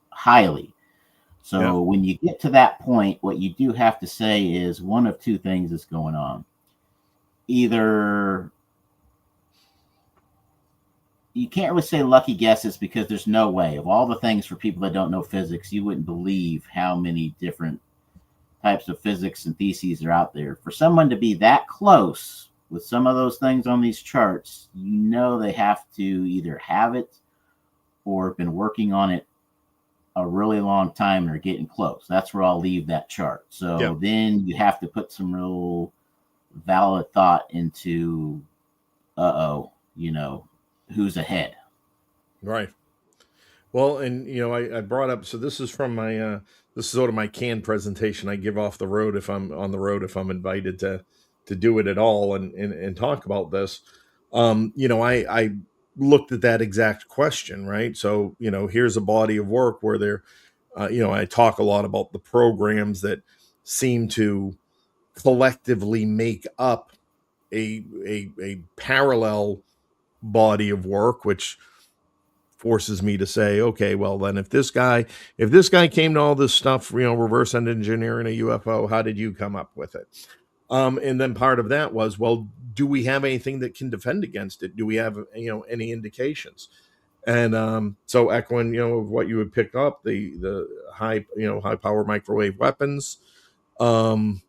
highly. So when you get to that point, what you do have to say is one of two things is going on. Either you can't really say lucky guesses, because there's no way, of all the things, for people that don't know physics, you wouldn't believe how many different types of physics and theses are out there. For someone to be that close with some of those things on these charts, they have to either have it or have been working on it a really long time and are getting close. That's where I'll leave that chart. So then you have to put some real valid thought into, who's ahead. Right. Well, and I brought up, so this is from my this is sort of my canned presentation I give off the road, if I'm on the road, if I'm invited to do it at all and talk about this. I looked at that exact question, right? So, here's a body of work where there, I talk a lot about the programs that seem to collectively make up a parallel body of work, which forces me to say, okay, well then, if this guy came to all this stuff, reverse engineering a UFO, how did you come up with it? And then part of that was, well, do we have anything that can defend against it? Do we have any indications? And so echoing what you had picked up, the high power microwave weapons, the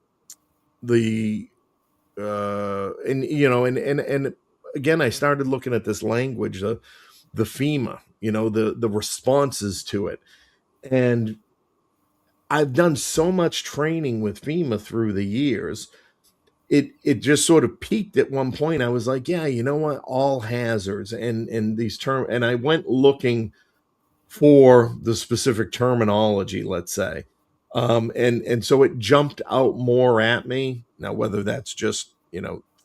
and again, I started looking at this language, the FEMA, the responses to it. And I've done so much training with FEMA through the years. It just sort of peaked at one point. I was like, yeah, you know what? All hazards and these terms. And I went looking for the specific terminology, let's say. And so it jumped out more at me. Now, whether that's just,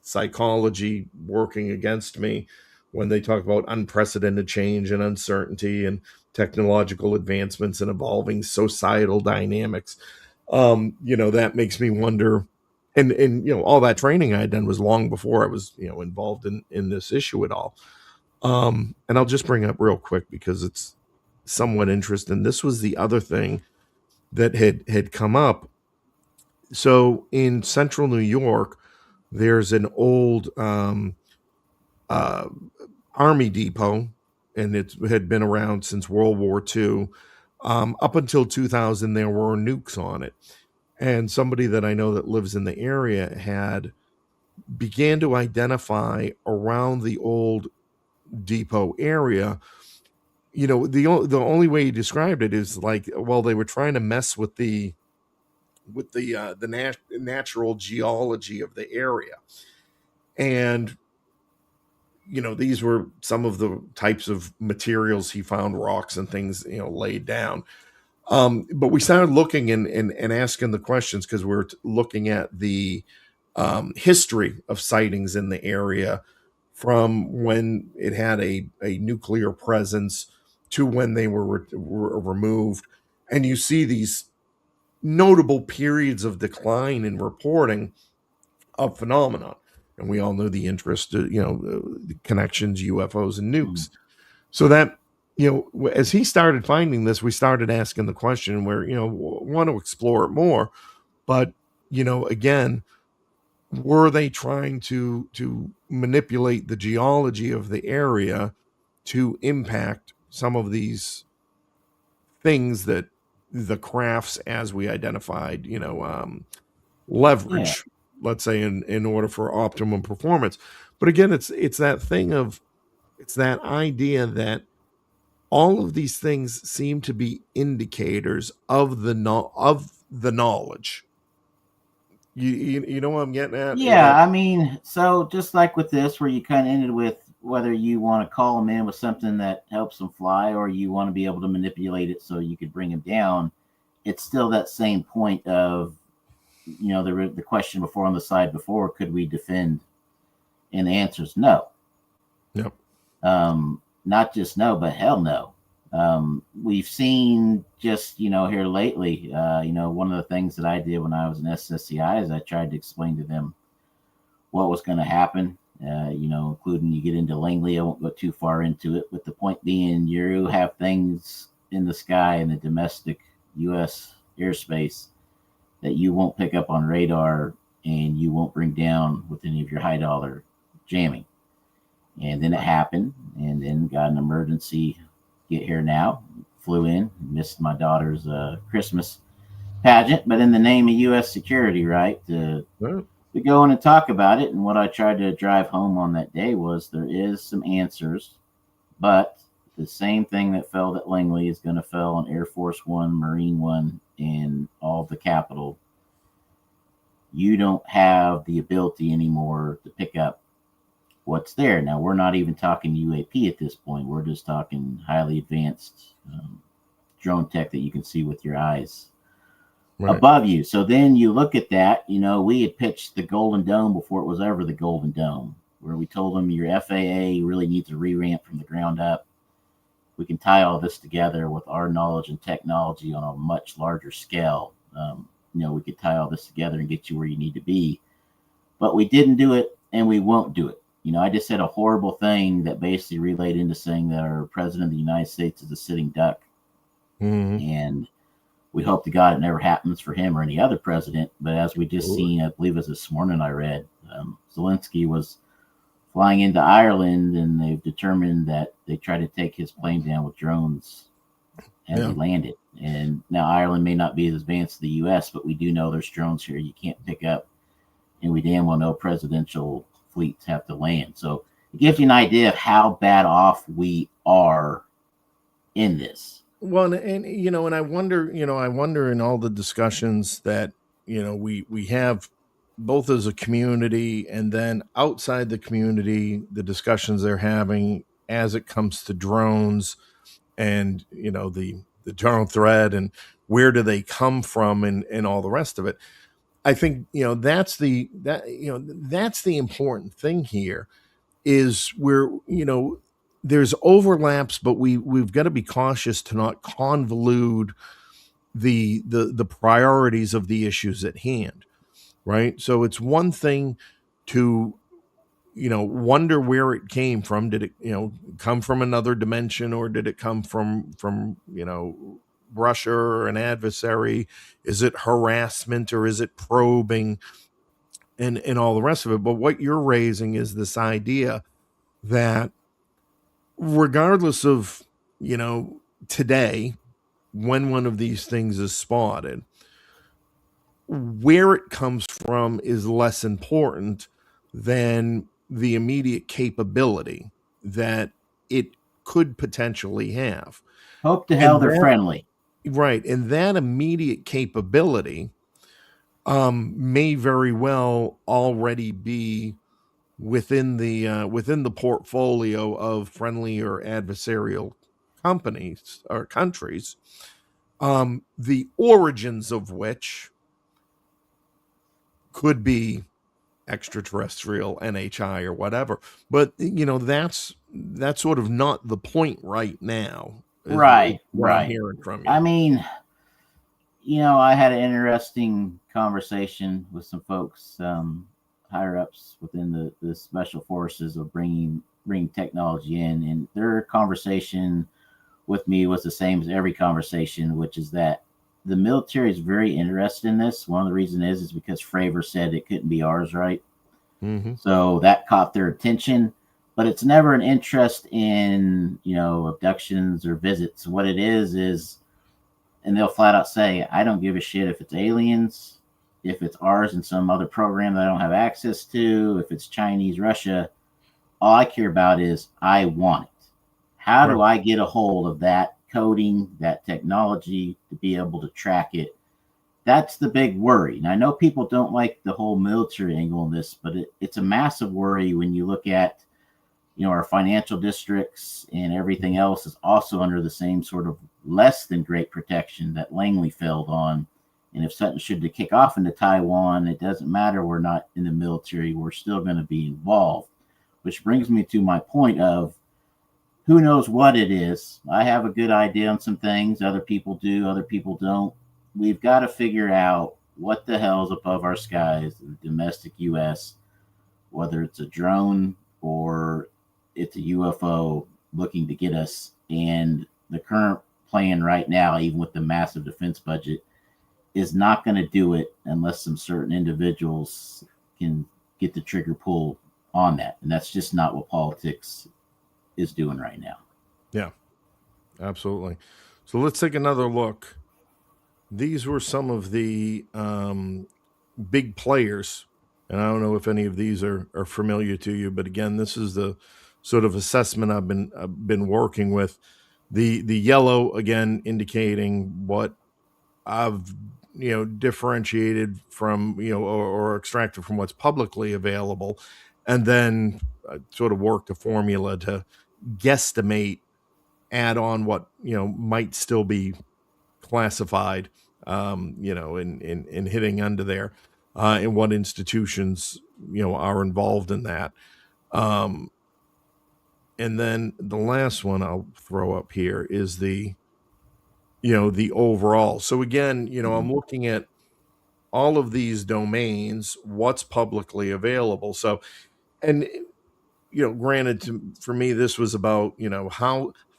psychology working against me when they talk about unprecedented change and uncertainty and technological advancements and evolving societal dynamics. That makes me wonder. And all that training I had done was long before I was involved in this issue at all. And I'll just bring up real quick because it's somewhat interesting. This was the other thing that had come up. So in central New York, there's an old uh, army depot, and it had been around since World War II. Up until 2000, there were nukes on it. And somebody that I know that lives in the area had began to identify around the old depot area. The only way he described it is like, well, they were trying to mess with the natural geology of the area, and these were some of the types of materials he found, rocks and things laid down. But we started looking and asking the questions because we were looking at the history of sightings in the area from when it had a nuclear presence to when they were removed. And you see these notable periods of decline in reporting of phenomenon. And we all know the interest, the connections, UFOs, and Mm. nukes. So that, as he started finding this, we started asking the question where, want to explore it more. But, again, were they trying to manipulate the geology of the area to impact some of these things that the crafts, as we identified, Yeah. leverage, let's say, in order for optimum performance. But again, it's that thing of it's that idea that all of these things seem to be indicators of the knowledge. You know what I'm getting at? Yeah, I mean, so just like with this, where you kind of ended with whether you want to call them in with something that helps them fly or you want to be able to manipulate it so you could bring them down, it's still that same point of, the question before on the side before, could we defend? And the answer is no. Yep. Not just no, but hell no. We've seen just, here lately, one of the things that I did when I was in SSCI is I tried to explain to them what was going to happen, including you get into Langley. I won't go too far into it, but the point being, you have things in the sky in the domestic U.S. airspace that you won't pick up on radar and you won't bring down with any of your high dollar jamming. And then it happened, and then got an emergency get here now. Flew in, missed my daughter's Christmas pageant, but in the name of U.S. security, right? To go in and talk about it. And what I tried to drive home on that day was there is some answers, but the same thing that fell at Langley is going to fail on Air Force One, Marine One, and all of the capital. You don't have the ability anymore to pick up what's there. Now, we're not even talking UAP at this point. We're just talking highly advanced drone tech that you can see with your eyes above you. So then you look at that, we had pitched the Golden Dome before it was ever the Golden Dome, where we told them your FAA really needs a re-ramp from the ground up. We can tie all this together with our knowledge and technology on a much larger scale. We could tie all this together and get you where you need to be. But we didn't do it, and we won't do it. I just said a horrible thing that basically relayed into saying that our president of the United States is a sitting duck. Mm-hmm. And we hope to God it never happens for him or any other president. But as we just seen, I believe it was this morning I read, Zelensky was flying into Ireland, and they've determined that they tried to take his plane down with drones as he landed. And now Ireland may not be as advanced as the U.S., but we do know there's drones here you can't pick up. And we damn well know presidential fleets have to land. So it gives you an idea of how bad off we are in this. Well, and I wonder, in all the discussions that we have, both as a community and then outside the community, the discussions they're having as it comes to drones and the drone threat and where do they come from and all the rest of it. I think that's the important thing here is where there's overlaps, but we've got to be cautious to not convolute the priorities of the issues at hand, right? So it's one thing to wonder where it came from. Did it come from another dimension, or did it come from Russia or an adversary? Is it harassment, or is it probing, and all the rest of it? But what you're raising is this idea that regardless of today, when one of these things is spotted, where it comes from is less important than the immediate capability that it could potentially have. Hope to hell And they're that, friendly. right, and that immediate capability may very well already be within the portfolio of friendly or adversarial companies or countries, the origins of which could be extraterrestrial, NHI, or whatever. But that's sort of not the point right now. Is Right, what I'm right. hearing from you. I mean, I had an interesting conversation with some folks, higher ups within the special forces, of bringing technology in, and their conversation with me was the same as every conversation, which is that the military is very interested in this. One of the reasons is because Fravor said it couldn't be ours, right? Mm-hmm. So that caught their attention, but it's never an interest in abductions or visits. What it is, and they'll flat out say, I don't give a shit if it's aliens, if it's ours in some other program that I don't have access to, if it's Chinese, Russia. All I care about is I want it. How do I get a hold of that coding, that technology, to be able to track it? That's the big worry. And I know people don't like the whole military angle in this, but it's a massive worry when you look at our financial districts and everything else is also under the same sort of less than great protection that Langley failed on. And if something should to kick off into Taiwan, it doesn't matter. We're not in the military. We're still going to be involved, which brings me to my point of who knows what it is. I have a good idea on some things. Other people do. Other people don't. We've got to figure out what the hell's above our skies, the domestic U.S., whether it's a drone or it's a UFO looking to get us. And the current plan right now, even with the massive defense budget, is not going to do it unless some certain individuals can get the trigger pull on that. And that's just not what politics is doing right now. Yeah, absolutely. So let's take another look. These were some of the big players, and I don't know if any of these are familiar to you, but again, this is the sort of assessment I've been working with. The yellow, again, indicating what I've differentiated from or extracted from what's publicly available, and then sort of worked a formula to guesstimate, add on what might still be classified, in hitting under there, and what institutions are involved in that. And then the last one I'll throw up here is the overall. So again, I'm looking at all of these domains, what's publicly available. So, and granted, for me, this was about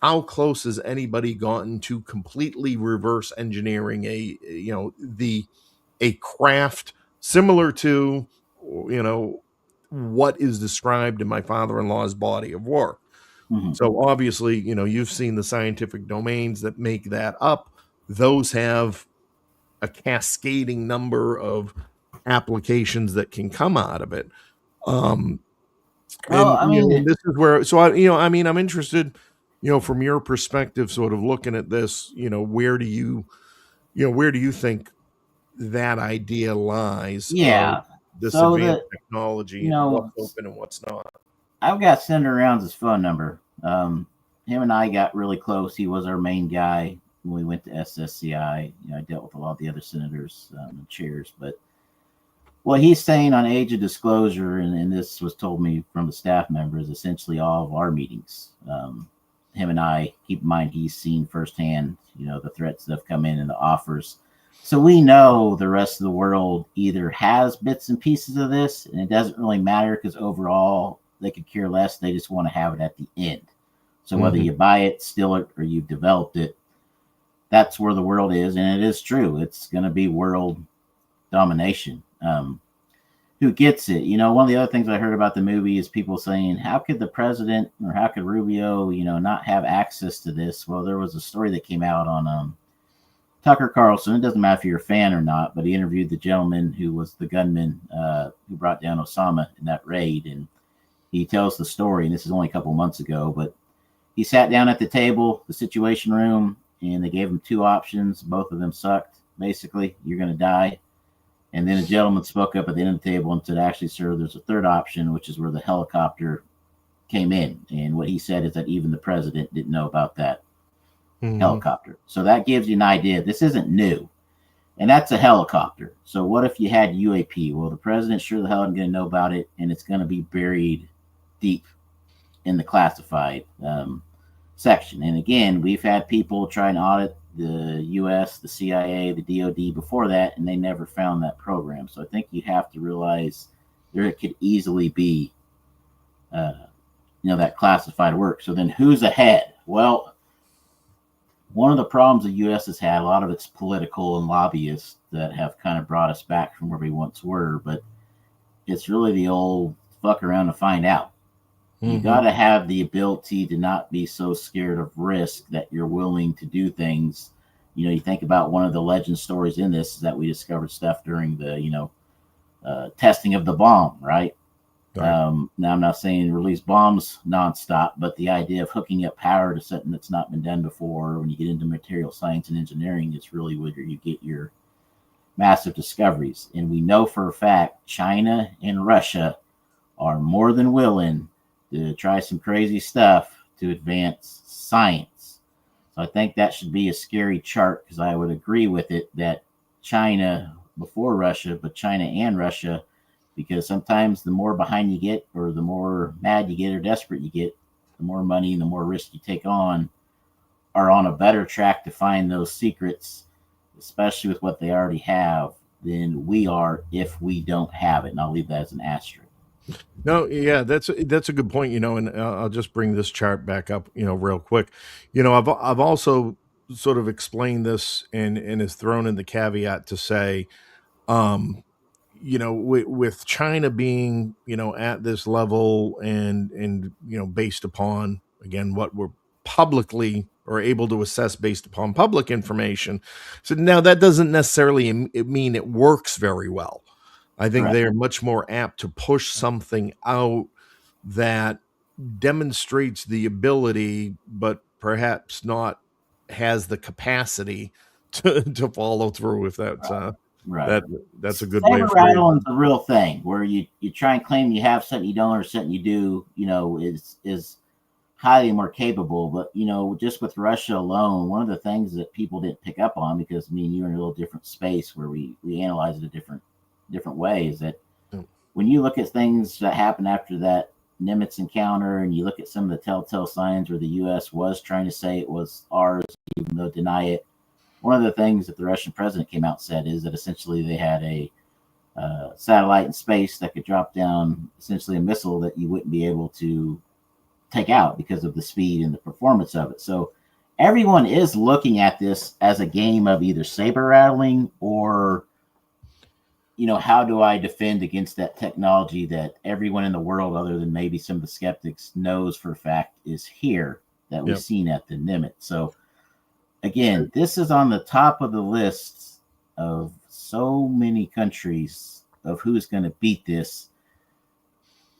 how close has anybody gotten to completely reverse engineering a craft similar to what is described in my father-in-law's body of work. Mm-hmm. So obviously, you've seen the scientific domains that make that up. Those have a cascading number of applications that can come out of it. Well, And this is where, so I'm interested, from your perspective, sort of looking at this, where do you think that idea lies of yeah. this So advanced technology and what's open and what's not? I've got Senator Rounds' phone number. Him and I got really close. He was our main guy when we went to SSCI. I dealt with a lot of the other senators and chairs, but what he's saying on age of disclosure, and this was told me from the staff members, essentially all of our meetings. him and I, keep in mind he's seen firsthand, the threats that have come in and the offers. So we know the rest of the world either has bits and pieces of this, and it doesn't really matter because overall they could care less. They just want to have it at the end. So whether you buy it, steal it, or you've developed it, that's where the world is, and it is true. It's going to be world domination. Who gets it? One of the other things I heard about the movie is people saying, how could the president or how could Rubio, not have access to this? Well, there was a story that came out on Tucker Carlson. It doesn't matter if you're a fan or not, but he interviewed the gentleman who was the gunman who brought down Osama in that raid. And he tells the story, and this is only a couple months ago, but he sat down at the table, the Situation Room, and they gave him two options. Both of them sucked. Basically, you're going to die. And then a gentleman spoke up at the end of the table and said, actually, sir, there's a third option, which is where the helicopter came in. And what he said is that even the president didn't know about that helicopter. So that gives you an idea. This isn't new. And that's a helicopter. So what if you had UAP? Well, the president sure the hell isn't going to know about it, and it's going to be buried deep in the classified section. And again, we've had people try and audit the U.S., the CIA, the DOD before that, and they never found that program. So I think you have to realize there could easily be, that classified work. So then who's ahead? Well, one of the problems the U.S. has had, a lot of it's political and lobbyists that have kind of brought us back from where we once were, but it's really the old fuck around to find out. You got to have the ability to not be so scared of risk that you're willing to do things. You think about one of the legend stories in this is that we discovered stuff during the, testing of the bomb, right? Now, I'm not saying release bombs nonstop, but the idea of hooking up power to something that's not been done before, when you get into material science and engineering, it's really where you get your massive discoveries. And we know for a fact China and Russia are more than willing to try some crazy stuff to advance science. So I think that should be a scary chart, because I would agree with it that China before Russia, but China and Russia, because sometimes the more behind you get, or the more mad you get or desperate you get, the more money and the more risk you take on, are on a better track to find those secrets, especially with what they already have, than we are if we don't have it. And I'll leave that as an asterisk. No, yeah, that's a good point, and I'll just bring this chart back up, real quick. I've also sort of explained this and has thrown in the caveat to say, with China being, at this level and based upon, again, what we're publicly or able to assess based upon public information. So now that doesn't necessarily mean it works very well. I think Correct. they are much more apt to push something out that demonstrates the ability, but perhaps not has the capacity to follow through. If that's Right. that's a good way Saber of phrasing rattling it. is a real thing where you try and claim you have something you don't, or something you do, is highly more capable. But just with Russia alone, one of the things that people didn't pick up on, because me and you are in a little different space where we analyze it a different way, is that when you look at things that happened after that Nimitz encounter, and you look at some of the telltale signs where the U.S. was trying to say it was ours, even though deny it. One of the things that the Russian president came out and said is that essentially they had a satellite in space that could drop down essentially a missile that you wouldn't be able to take out because of the speed and the performance of it. So everyone is looking at this as a game of either saber rattling or, how do I defend against that technology that everyone in the world, other than maybe some of the skeptics, knows for a fact is here, that we've seen at the Nimitz. So again, this is on the top of the list of so many countries of who's going to beat this.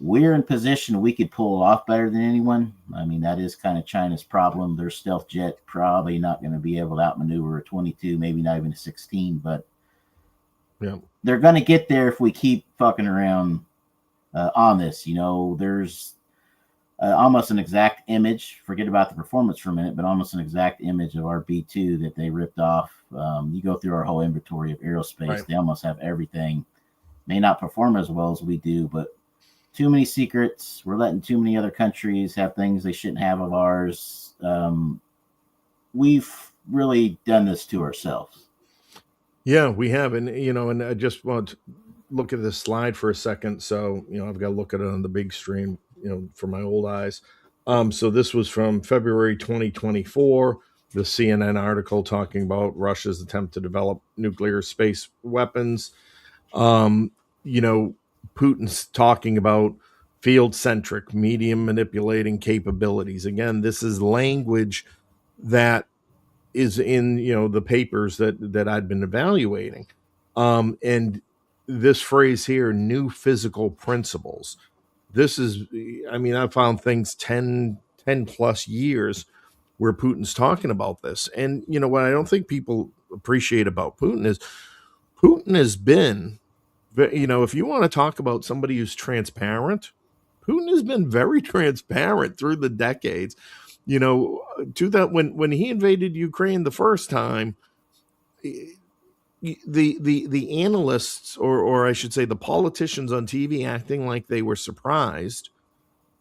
We're in position we could pull it off better than anyone. I mean, that is kind of China's problem. Their stealth jet probably not going to be able to outmaneuver a 22, maybe not even a 16, but they're going to get there if we keep fucking around on this. There's almost an exact image. Forget about the performance for a minute, but almost an exact image of our B2 that they ripped off. You go through our whole inventory of aerospace. Right. They almost have everything. May not perform as well as we do, but too many secrets. We're letting too many other countries have things they shouldn't have of ours. We've really done this to ourselves. Yeah, we have, and and I just want to look at this slide for a second. So I've got to look at it on the big screen, for my old eyes. So this was from February 2024, the CNN article talking about Russia's attempt to develop nuclear space weapons. Um, you know, Putin's talking about field centric, medium manipulating capabilities. Again, this is language that is in the papers that I'd been evaluating, and this phrase here, new physical principles. This is, I mean, I found things 10 plus years where Putin's talking about this. And what I don't think people appreciate about Putin is Putin has been, if you want to talk about somebody who's transparent, Putin has been very transparent through the decades. To that, when he invaded Ukraine the first time, the analysts, or I should say the politicians on TV, acting like they were surprised.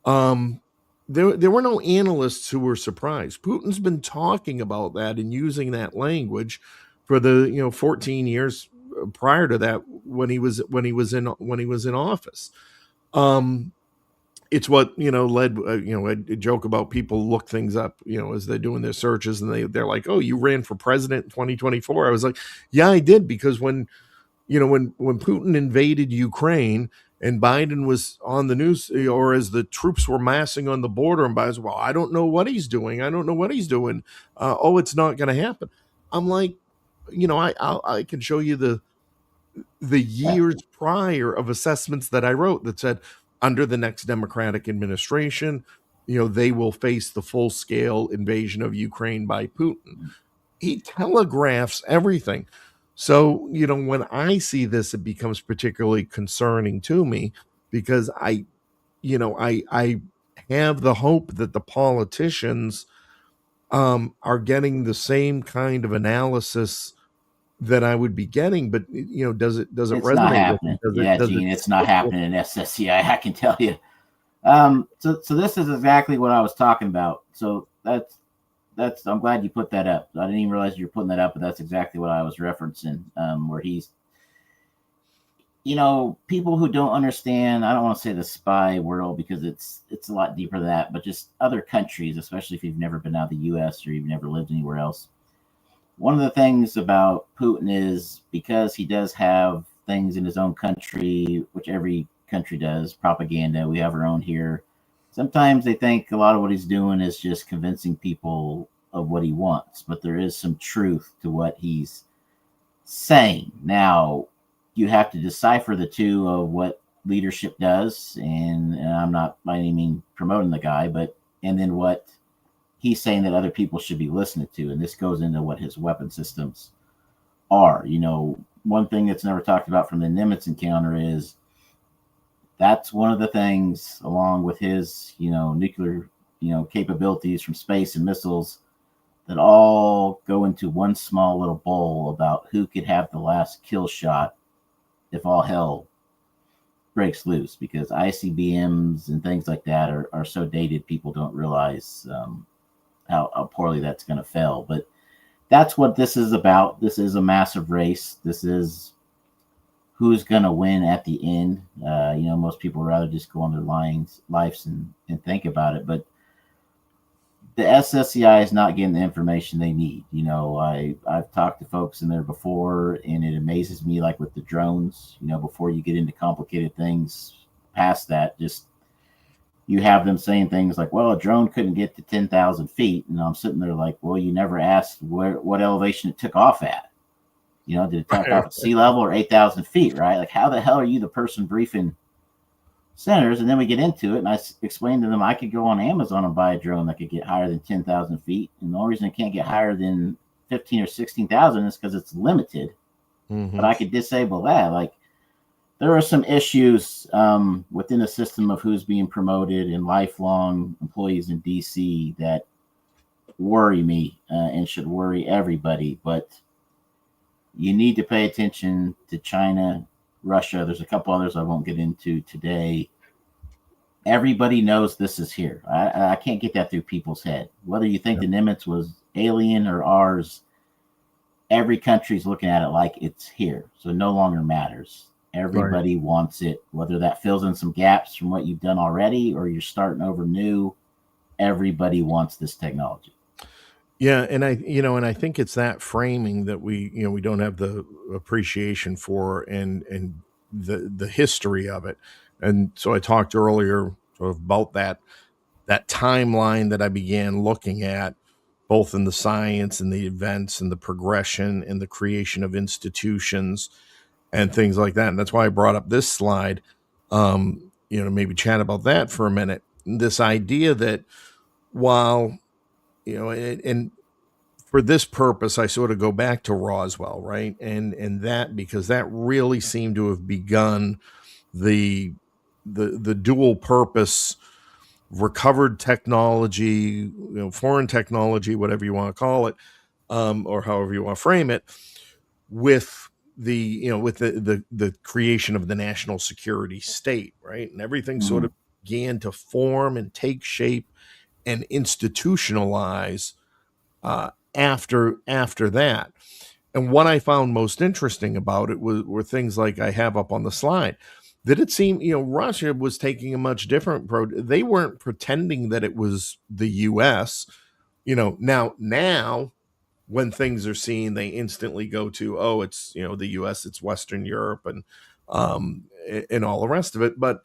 There were no analysts who were surprised. Putin's been talking about that and using that language for the 14 years prior to that, when he was in office. It's what led, I joke about, people look things up as they're doing their searches, and they're like, oh, you ran for president in 2024. I was like, yeah, I did, because when Putin invaded Ukraine and Biden was on the news, or as the troops were massing on the border, and Biden's, well, I don't know what he's doing. Oh, it's not going to happen. I'm like, I can show you the years prior of assessments that I wrote that said, under the next Democratic administration, they will face the full scale invasion of Ukraine by Putin. He telegraphs everything. So, when I see this, it becomes particularly concerning to me, because I have the hope that the politicians are getting the same kind of analysis that I would be getting. But does it It's not resonate with happening. them? Yeah, Does it Gene, it's not stick with happening in SSCI. I can tell you. So this is exactly what I was talking about. So that's I'm glad you put that up. I didn't even realize you were putting that up, but that's exactly what I was referencing. Where he's, people who don't understand. I don't want to say the spy world, because it's a lot deeper than that, but just other countries, especially if you've never been out of the U.S. or you've never lived anywhere else. One of the things about Putin is, because he does have things in his own country, which every country does, propaganda. We have our own here. Sometimes they think a lot of what he's doing is just convincing people of what he wants, but there is some truth to what he's saying. Now, you have to decipher the two of what leadership does, and I'm not by any means promoting the guy, and then what he's saying that other people should be listening to. And this goes into what his weapon systems are. One thing that's never talked about from the Nimitz encounter is that's one of the things, along with his, nuclear, capabilities from space and missiles, that all go into one small little bowl about who could have the last kill shot if all hell breaks loose. Because ICBMs and things like that are so dated, people don't realize how poorly that's going to fail. But that's what this is about. This is a massive race. This is who's going to win at the end. Most people would rather just go on their lives and think about it. But the SSCI is not getting the information they need. I've talked to folks in there before, and it amazes me, like with the drones, before you get into complicated things past that, just you have them saying things like, well, a drone couldn't get to 10,000 feet. And I'm sitting there like, well, you never asked what elevation it took off at. Did it take off at sea level or 8,000 feet, right? Like, how the hell are you the person briefing senators? And then we get into it, and I explained to them I could go on Amazon and buy a drone that could get higher than 10,000 feet. And the only reason it can't get higher than 15 or 16,000 is because it's limited. Mm-hmm. But I could disable that. Like, there are some issues within the system of who's being promoted and lifelong employees in DC that worry me and should worry everybody. But you need to pay attention to China, Russia. There's a couple others I won't get into today. everybody knows this is here. I can't get that through people's head. Whether you think Yeah. the Nimitz was alien or ours, every country's looking at it like it's here. So it no longer matters. Everybody wants it, whether that fills in some gaps from what you've done already or you're starting over new. Everybody wants this technology. Yeah, and I think it's that framing that we don't have the appreciation for, and the history of it. And so I talked earlier sort of about that timeline that I began looking at, both in the science and the events and the progression and the creation of institutions and things like that. And that's why I brought up this slide. Maybe chat about that for a minute. This idea that while and for this purpose, I sort of go back to Roswell, right? And that, because that really seemed to have begun the the dual purpose, recovered technology, foreign technology, whatever you want to call it, or however you want to frame it, with the creation of the national security state, right? And everything sort Mhm. of began to form and take shape and institutionalize after that. And what I found most interesting about it were things like I have up on the slide, that it seemed, Russia was taking a much different approach. They weren't pretending that it was the US. Now when things are seen, they instantly go to, oh, it's, the US, it's Western Europe, and all the rest of it. But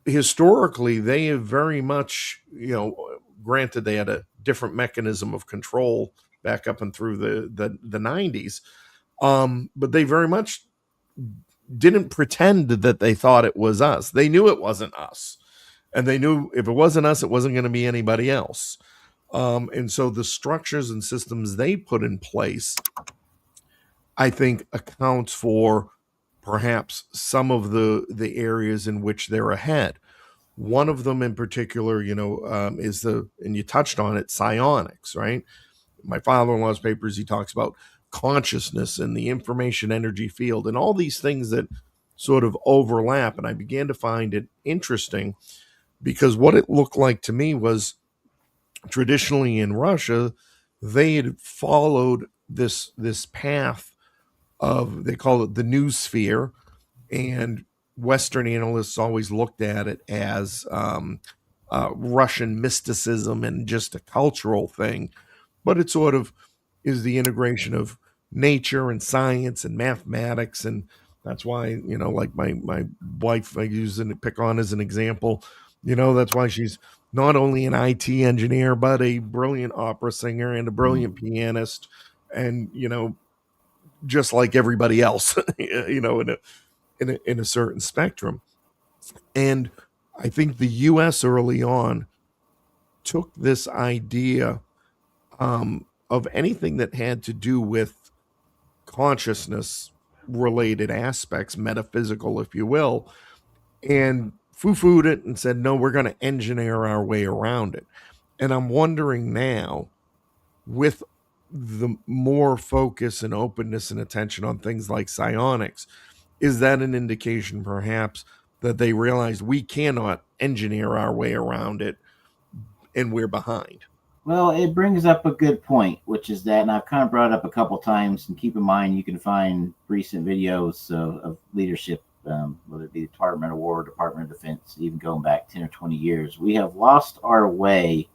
historically, they have very much, granted they had a different mechanism of control back up and through the 90s, but they very much didn't pretend that they thought it was us. They knew it wasn't us, and they knew if it wasn't us, it wasn't going to be anybody else. And so the structures and systems they put in place, I think, accounts for perhaps some of the areas in which they're ahead. One of them in particular, is and you touched on it, psionics, right? My father-in-law's papers, he talks about consciousness and the information energy field and all these things that sort of overlap. And I began to find it interesting because what it looked like to me was, traditionally in Russia, they had followed this path of, they call it the new sphere, and Western analysts always looked at it as Russian mysticism and just a cultural thing, but it sort of is the integration of nature and science and mathematics. And that's why, like my wife, I use and pick on as an example, that's why she's not only an IT engineer but a brilliant opera singer and a brilliant pianist, and just like everybody else, in a certain spectrum. And I think the US early on took this idea, of anything that had to do with consciousness related aspects, metaphysical, if you will, and foo-fooed it and said, no, we're going to engineer our way around it. And I'm wondering now, with the more focus and openness and attention on things like psionics, is that an indication perhaps that they realized we cannot engineer our way around it and we're behind? Well, it brings up a good point, which is that, and I've kind of brought it up a couple times. And keep in mind, you can find recent videos of leadership, whether it be the Department of War, Department of Defense, even going back 10 or 20 years. We have lost our way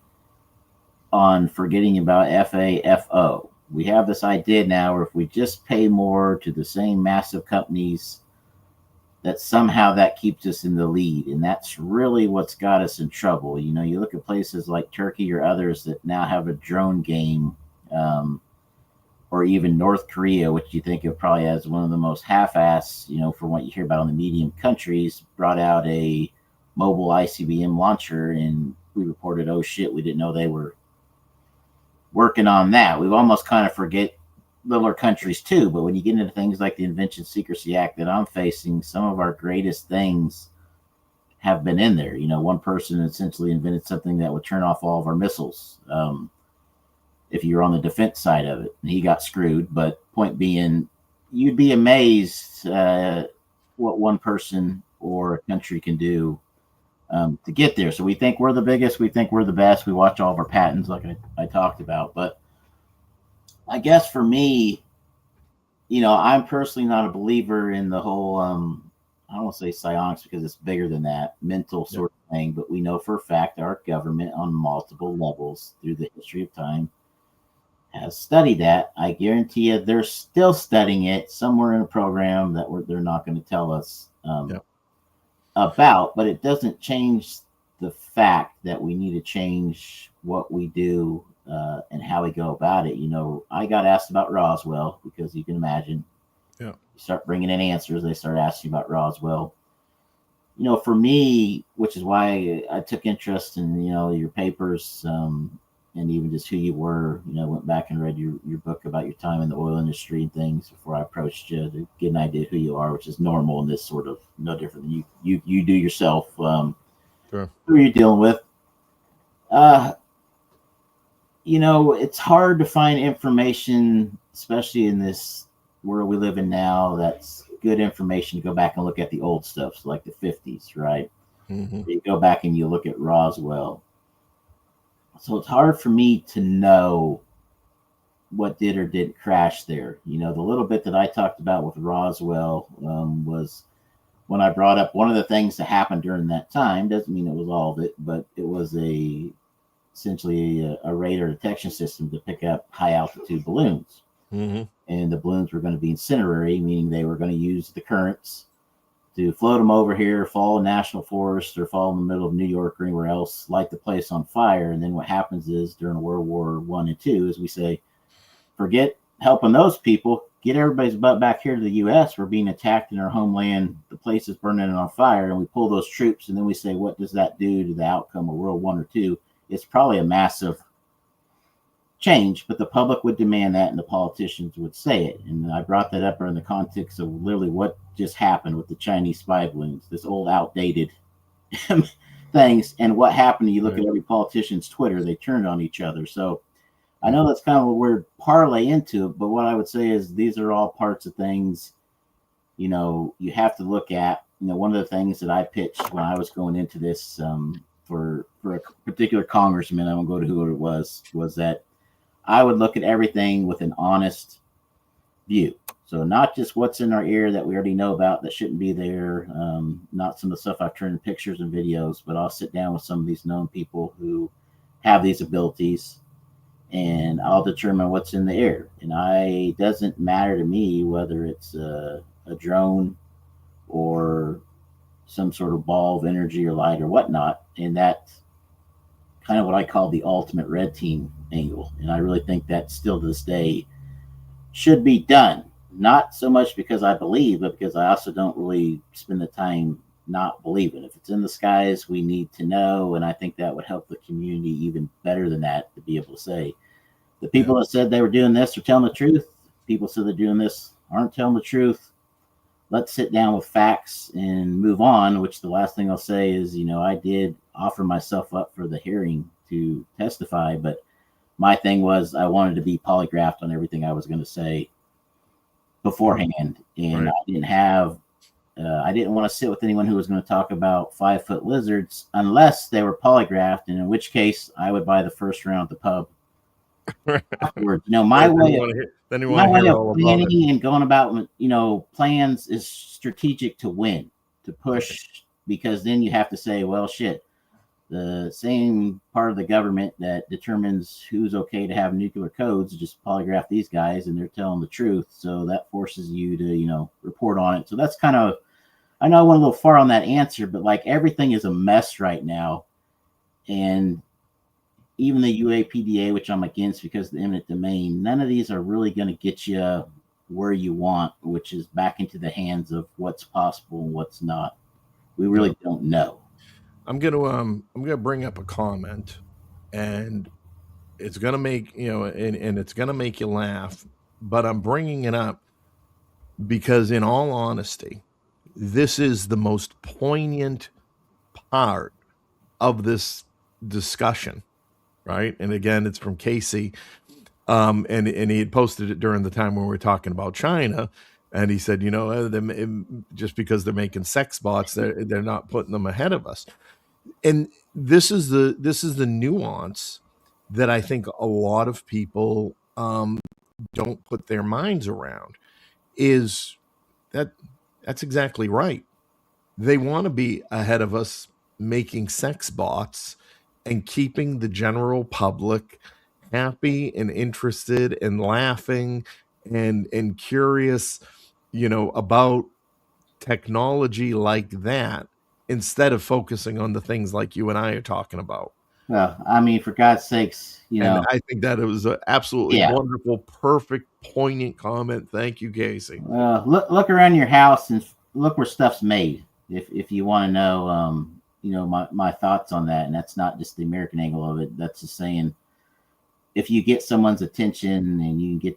on forgetting about FAFO. We have this idea now where if we just pay more to the same massive companies, that somehow that keeps us in the lead. And that's really what's got us in trouble. You look at places like Turkey or others that now have a drone game, or even North Korea, which you think of probably as one of the most half-ass, from what you hear about on the medium countries, brought out a mobile ICBM launcher, and we reported, oh shit, we didn't know they were working on that. We've almost kind of forget littler countries too, but when you get into things like the Invention Secrecy Act that I'm facing, some of our greatest things have been in there. One person essentially invented something that would turn off all of our missiles, if you're on the defense side of it, and he got screwed. But point being, you'd be amazed what one person or a country can do to get there. So we think we're the biggest, we think we're the best. We watch all of our patents, like I talked about. But I guess for me, I'm personally not a believer in the whole I don't want to say psionics because it's bigger than that, mental sort of thing, but we know for a fact our government on multiple levels through the history of time has studied that. I guarantee you they're still studying it somewhere in a program that they're not going to tell us about, but it doesn't change the fact that we need to change what we do and how we go about it. I got asked about Roswell because you can imagine, you start bringing in answers, they start asking about Roswell. For me, which is why I took interest in, your papers and even just who you were, went back and read your book about your time in the oil industry and things before I approached you to get an idea of who you are, which is normal in this sort of, no different than you do yourself, Sure. who you're dealing with. It's hard to find information, especially in this world we live in now, that's good information to go back and look at the old stuff, so like the 50s, right? Mm-hmm. You go back and you look at Roswell. So it's hard for me to know what did or didn't crash there. The little bit that I talked about with Roswell was when I brought up one of the things that happened during that time. Doesn't mean it was all of it, but it was essentially a radar detection system to pick up high altitude balloons. Mm-hmm. And the balloons were going to be incendiary, meaning they were going to use the currents to float them over here, fall in national forest, or fall in the middle of New York or anywhere else, light the place on fire. And then what happens is during World War I and II is we say, forget helping those people, get everybody's butt back here to the U.S. We're being attacked in our homeland. The place is burning on fire. And we pull those troops. And then we say, what does that do to the outcome of World War I or II? It's probably a massive change, but the public would demand that and the politicians would say it. And I brought that up in the context of literally what just happened with the Chinese spy balloons, this old outdated things. And what happened, you look at every politician's Twitter, they turned on each other. So I know that's kind of a weird parlay into it, but what I would say is these are all parts of things, you have to look at. One of the things that I pitched when I was going into this for a particular congressman, I won't go to who it was that I would look at everything with an honest view. So not just what's in our ear that we already know about that shouldn't be there, not some of the stuff I've turned in pictures and videos, but I'll sit down with some of these known people who have these abilities and I'll determine what's in the air. And it doesn't matter to me whether it's a drone or some sort of ball of energy or light or whatnot. And that's kind of what I call the ultimate red team angle. And I really think that still to this day should be done. Not so much because I believe, but because I also don't really spend the time not believing. If it's in the skies, we need to know. And I think that would help the community even better than that to be able to say the people that said they were doing this are telling the truth. People said they're doing this aren't telling the truth. Let's sit down with facts and move on, which the last thing I'll say is, I did offer myself up for the hearing to testify, but my thing was I wanted to be polygraphed on everything I was going to say beforehand. And I didn't want to sit with anyone who was going to talk about 5-foot lizards unless they were polygraphed, and in which case I would buy the first round at the pub afterwards. My way of planning and going about, plans is strategic to win, to push, because then you have to say, well, shit, the same part of the government that determines who's okay to have nuclear codes just polygraph these guys and they're telling the truth. So that forces you to, report on it. So that's kind of, I know I went a little far on that answer, but like everything is a mess right now. And even the UAPDA, which I'm against because of the eminent domain, none of these are really going to get you where you want, which is back into the hands of what's possible and what's not. We really don't know. I'm gonna bring up a comment, and it's gonna make and it's gonna make you laugh, but I'm bringing it up because, in all honesty, this is the most poignant part of this discussion, right? And again, it's from Casey, and he had posted it during the time when we were talking about China. And he said, just because they're making sex bots, they're not putting them ahead of us. and this is the nuance that I think a lot of people don't put their minds around. Is that that's exactly right. They want to be ahead of us making sex bots and keeping the general public happy and interested and laughing and curious, about technology like that instead of focusing on the things like you and I are talking about. Well, I mean, for God's sakes, And I think that it was an absolutely yeah. wonderful, perfect, poignant comment. Thank you, Casey. Look around your house and look where stuff's made. If you want to know, my thoughts on that, and that's not just the American angle of it. That's just saying, if you get someone's attention and you get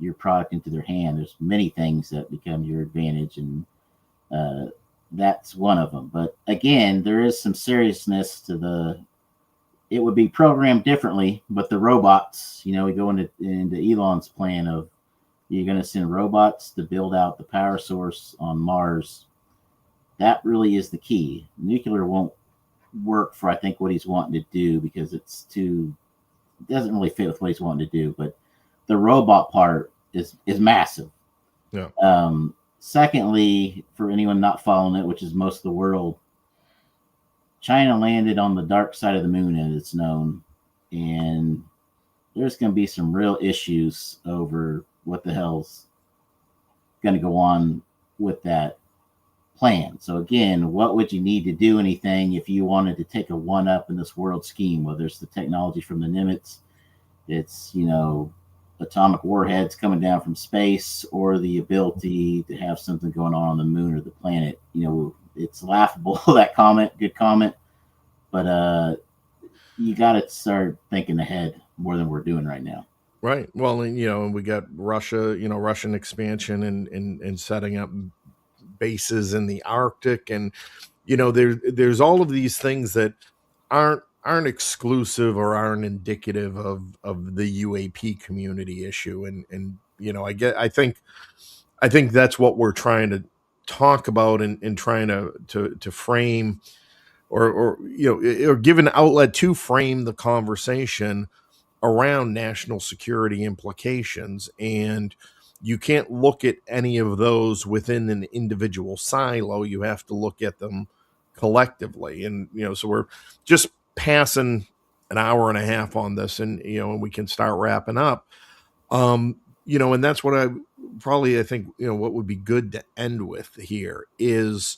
your product into their hand, there's many things that become your advantage, and that's one of them. But again, there is some seriousness to the. It would be programmed differently, but the robots, we go into Elon's plan of you're going to send robots to build out the power source on Mars. That really is the key. Nuclear won't work for, I think, what he's wanting to do because it doesn't really fit with what he's wanting to do. But the robot part is massive. Yeah. Secondly, for anyone not following it, which is most of the world, China landed on the dark side of the moon, as it's known, and there's going to be some real issues over what the hell's going to go on with that plan. So again, what would you need to do anything if you wanted to take a one up in this world scheme, whether it's the technology from the Nimitz, it's, atomic warheads coming down from space, or the ability to have something going on the moon or the planet. It's laughable, that comment, good comment, but you got to start thinking ahead more than we're doing right now. Right. Well, and we got Russia, Russian expansion and setting up bases in the Arctic, and there's all of these things that aren't exclusive or aren't indicative of the UAP community issue, and I think that's what we're trying to talk about and trying to frame or give an outlet to frame the conversation around national security implications. And you can't look at any of those within an individual silo. You have to look at them collectively. And, so we're just passing an hour and a half on this, and we can start wrapping up. And that's what I think, what would be good to end with here is,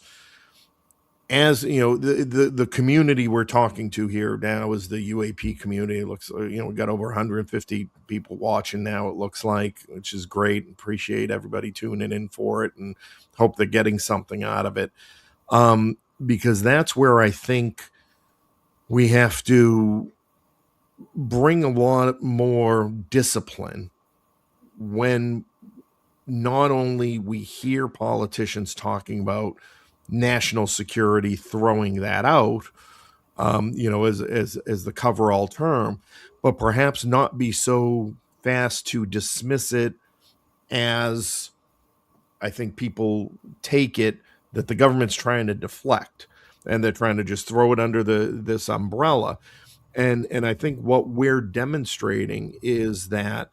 as the community we're talking to here now is the UAP community. It looks, we got over 150 people watching now, it looks like, which is great. Appreciate everybody tuning in for it and hope they're getting something out of it. Because that's where I think we have to bring a lot more discipline when not only we hear politicians talking about national security, throwing that out, as the coverall term, but perhaps not be so fast to dismiss it as I think people take it, that the government's trying to deflect and they're trying to just throw it under this umbrella. And I think what we're demonstrating is that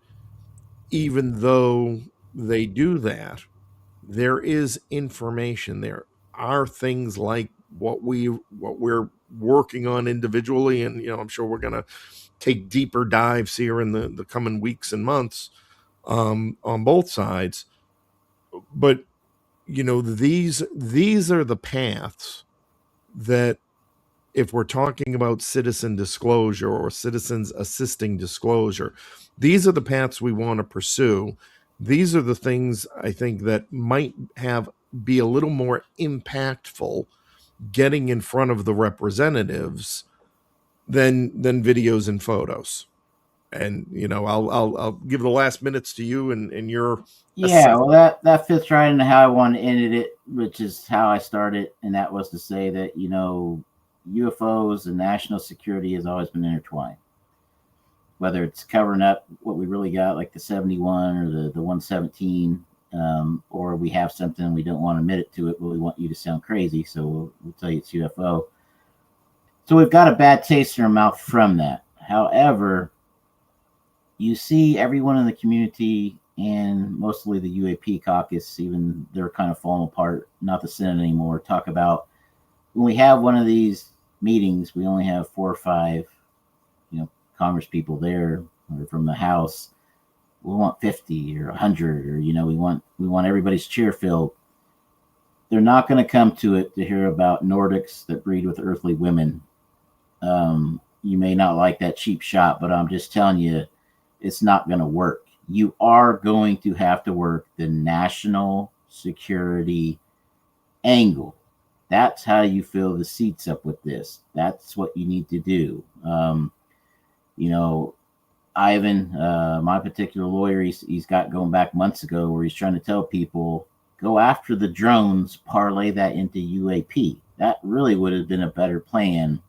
even though they do that, there is information. There are things like what we're working on individually, and I'm sure we're going to take deeper dives here in the coming weeks and months on both sides. But these are the paths that, if we're talking about citizen disclosure or citizens assisting disclosure, these are the paths we want to pursue. These are the things I think that might be a little more impactful getting in front of the representatives than videos and photos. And I'll give the last minutes to you and your well, that fits right into how I want to end it, which is how I started, and that was to say that UFOs and national security has always been intertwined. Whether it's covering up what we really got, like the 71 or the 117, or we have something we don't want to admit it to it, but we want you to sound crazy, so we'll tell you it's UFO. So we've got a bad taste in our mouth from that. However, you see everyone in the community and mostly the UAP caucus, even they're kind of falling apart, not the Senate anymore, talk about when we have one of these meetings, we only have 4 or 5, Congress people there or from the House. We want 50 or 100, or we want everybody's cheer filled. They're not going to come to it to hear about Nordics that breed with earthly women. You may not like that cheap shot, but I'm just telling you, it's not going to work. You are going to have to work the national security angle. That's how you fill the seats up with this. That's what you need to do. Ivan, my particular lawyer, he's got going back months ago where he's trying to tell people, go after the drones, parlay that into UAP. That really would have been a better plan,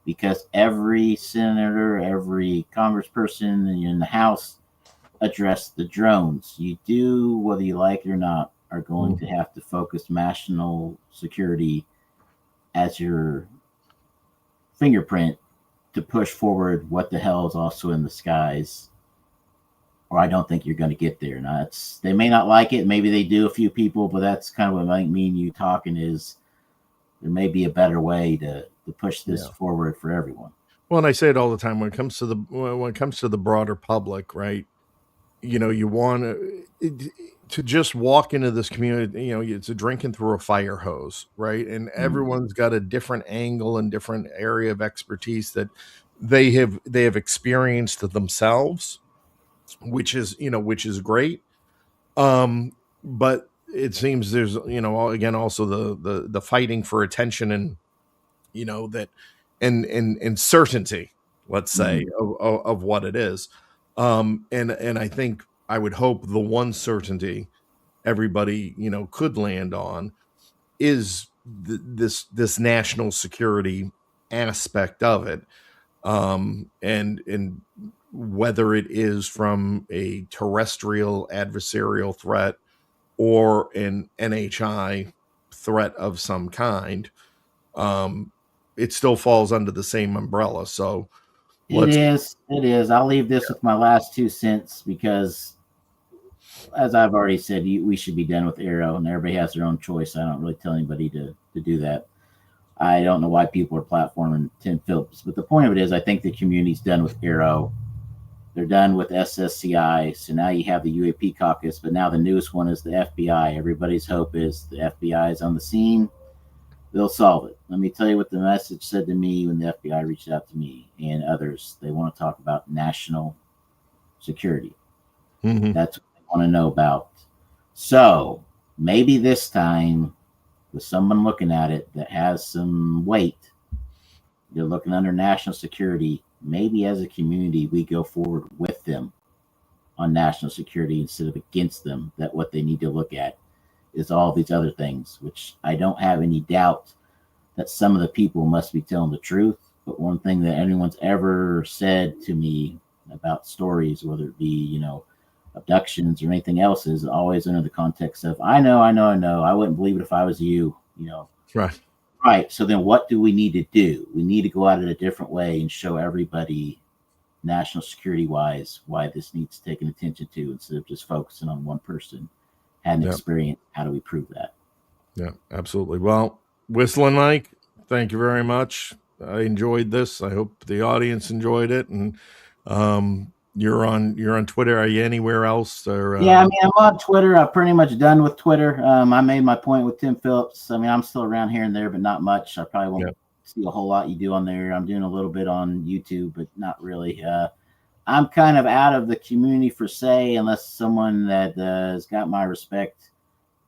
because every senator, every congressperson in the House addressed the drones. You do, whether you like it or not, are going to have to focus national security as your fingerprint to push forward what the hell is also in the skies, or I don't think you're going to get there. Now, they may not like it. Maybe they do, a few people, but that's kind of what I mean. You talking is there may be a better way to push this forward for everyone. Well, and I say it all the time when it comes to the broader public, right? You want to just walk into this community. It's a drinking through a fire hose, right? And everyone's got a different angle and different area of expertise that they have experienced themselves, which is great. But it seems there's again also the fighting for attention and that and certainty, let's say, of what it is. And I think I would hope the one certainty everybody could land on is this national security aspect of it, and whether it is from a terrestrial adversarial threat or an NHI threat of some kind. It still falls under the same umbrella. So it is. I'll leave this with my last 2 cents, because as I've already said, we should be done with Arrow, and everybody has their own choice. I don't really tell anybody to do that. I don't know why people are platforming Tim Phillips, but the point of it is, I think the community's done with Arrow. They're done with SSCI. So now you have the UAP caucus, but now the newest one is the FBI. Everybody's hope is the FBI is on the scene. They'll solve it. Let me tell you what the message said to me when the FBI reached out to me and others. They want to talk about national security. That's what they want to know about. So maybe this time, with someone looking at it that has some weight, they're looking under national security. Maybe as a community, we go forward with them on national security instead of against them. That what they need to look at is all these other things, which I don't have any doubt that some of the people must be telling the truth. But one thing that anyone's ever said to me about stories, whether it be, abductions or anything else, is always under the context of, I know. I wouldn't believe it if I was you, Right. So then what do we need to do? We need to go at it a different way and show everybody, national security wise, why this needs taken attention to, instead of just focusing on one person had an experience. How do we prove that? Yeah, absolutely. Well, Whistling Mike, thank you very much. I enjoyed this. I hope the audience enjoyed it. And you're on Twitter. Are you anywhere else? Or I'm on Twitter. I'm pretty much done with Twitter. I made my point with Tim Phillips. I'm still around here and there, but not much. I probably won't see a whole lot you do on there. I'm doing a little bit on YouTube, but not really. I'm kind of out of the community per se, unless someone that has got my respect,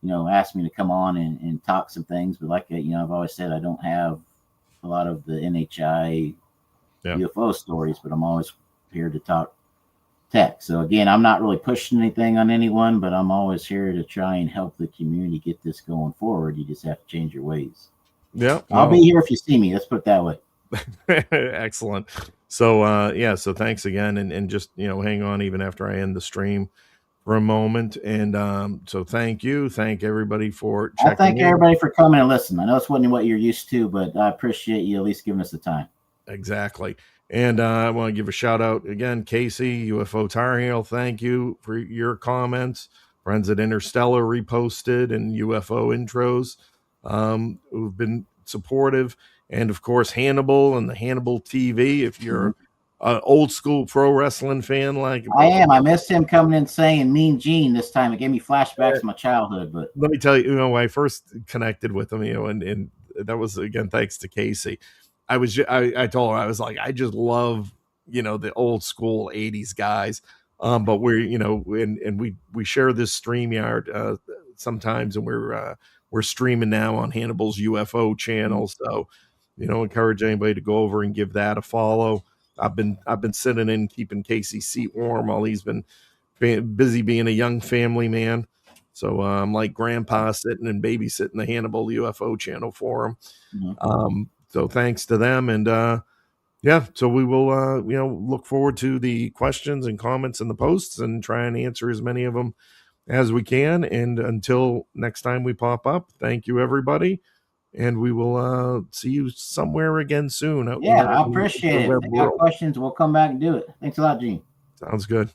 asked me to come on and talk some things. But like, I've always said, I don't have a lot of the NHI UFO stories, but I'm always here to talk tech. So again, I'm not really pushing anything on anyone, but I'm always here to try and help the community get this going forward. You just have to change your ways. Yeah. I'll be here if you see me. Let's put it that way. Excellent. So so thanks again, and just hang on even after I end the stream for a moment. And so thank you. Thank everybody for I checking thank in. everybody for coming and listening. I know it's wasn't what you're used to, but I appreciate you at least giving us the time. Exactly. And I want to give a shout out again, Casey, UFO Tar Heel. Thank you for your comments. Friends at Interstellar reposted and UFO intros who've been supportive. And of course, Hannibal and the Hannibal TV. If you're an old school pro wrestling fan, like I am. I missed him coming in saying Mean Gene this time. It gave me flashbacks to my childhood. But let me tell you, when I first connected with him, and that was again thanks to Casey. I told her, I was like, I just love the old school '80s guys. But we're and we share this StreamYard sometimes, and we're streaming now on Hannibal's UFO channel. So encourage anybody to go over and give that a follow. I've been sitting in keeping Casey's seat warm while he's been busy being a young family man. So I'm like grandpa sitting and babysitting the Hannibal UFO channel for him. So thanks to them. And yeah, so we will look forward to the questions and comments in the posts and try and answer as many of them as we can. And until next time we pop up, thank you everybody. And we will see you somewhere again soon. Yeah, I appreciate it. If they got questions, we'll come back and do it. Thanks a lot, Gene. Sounds good.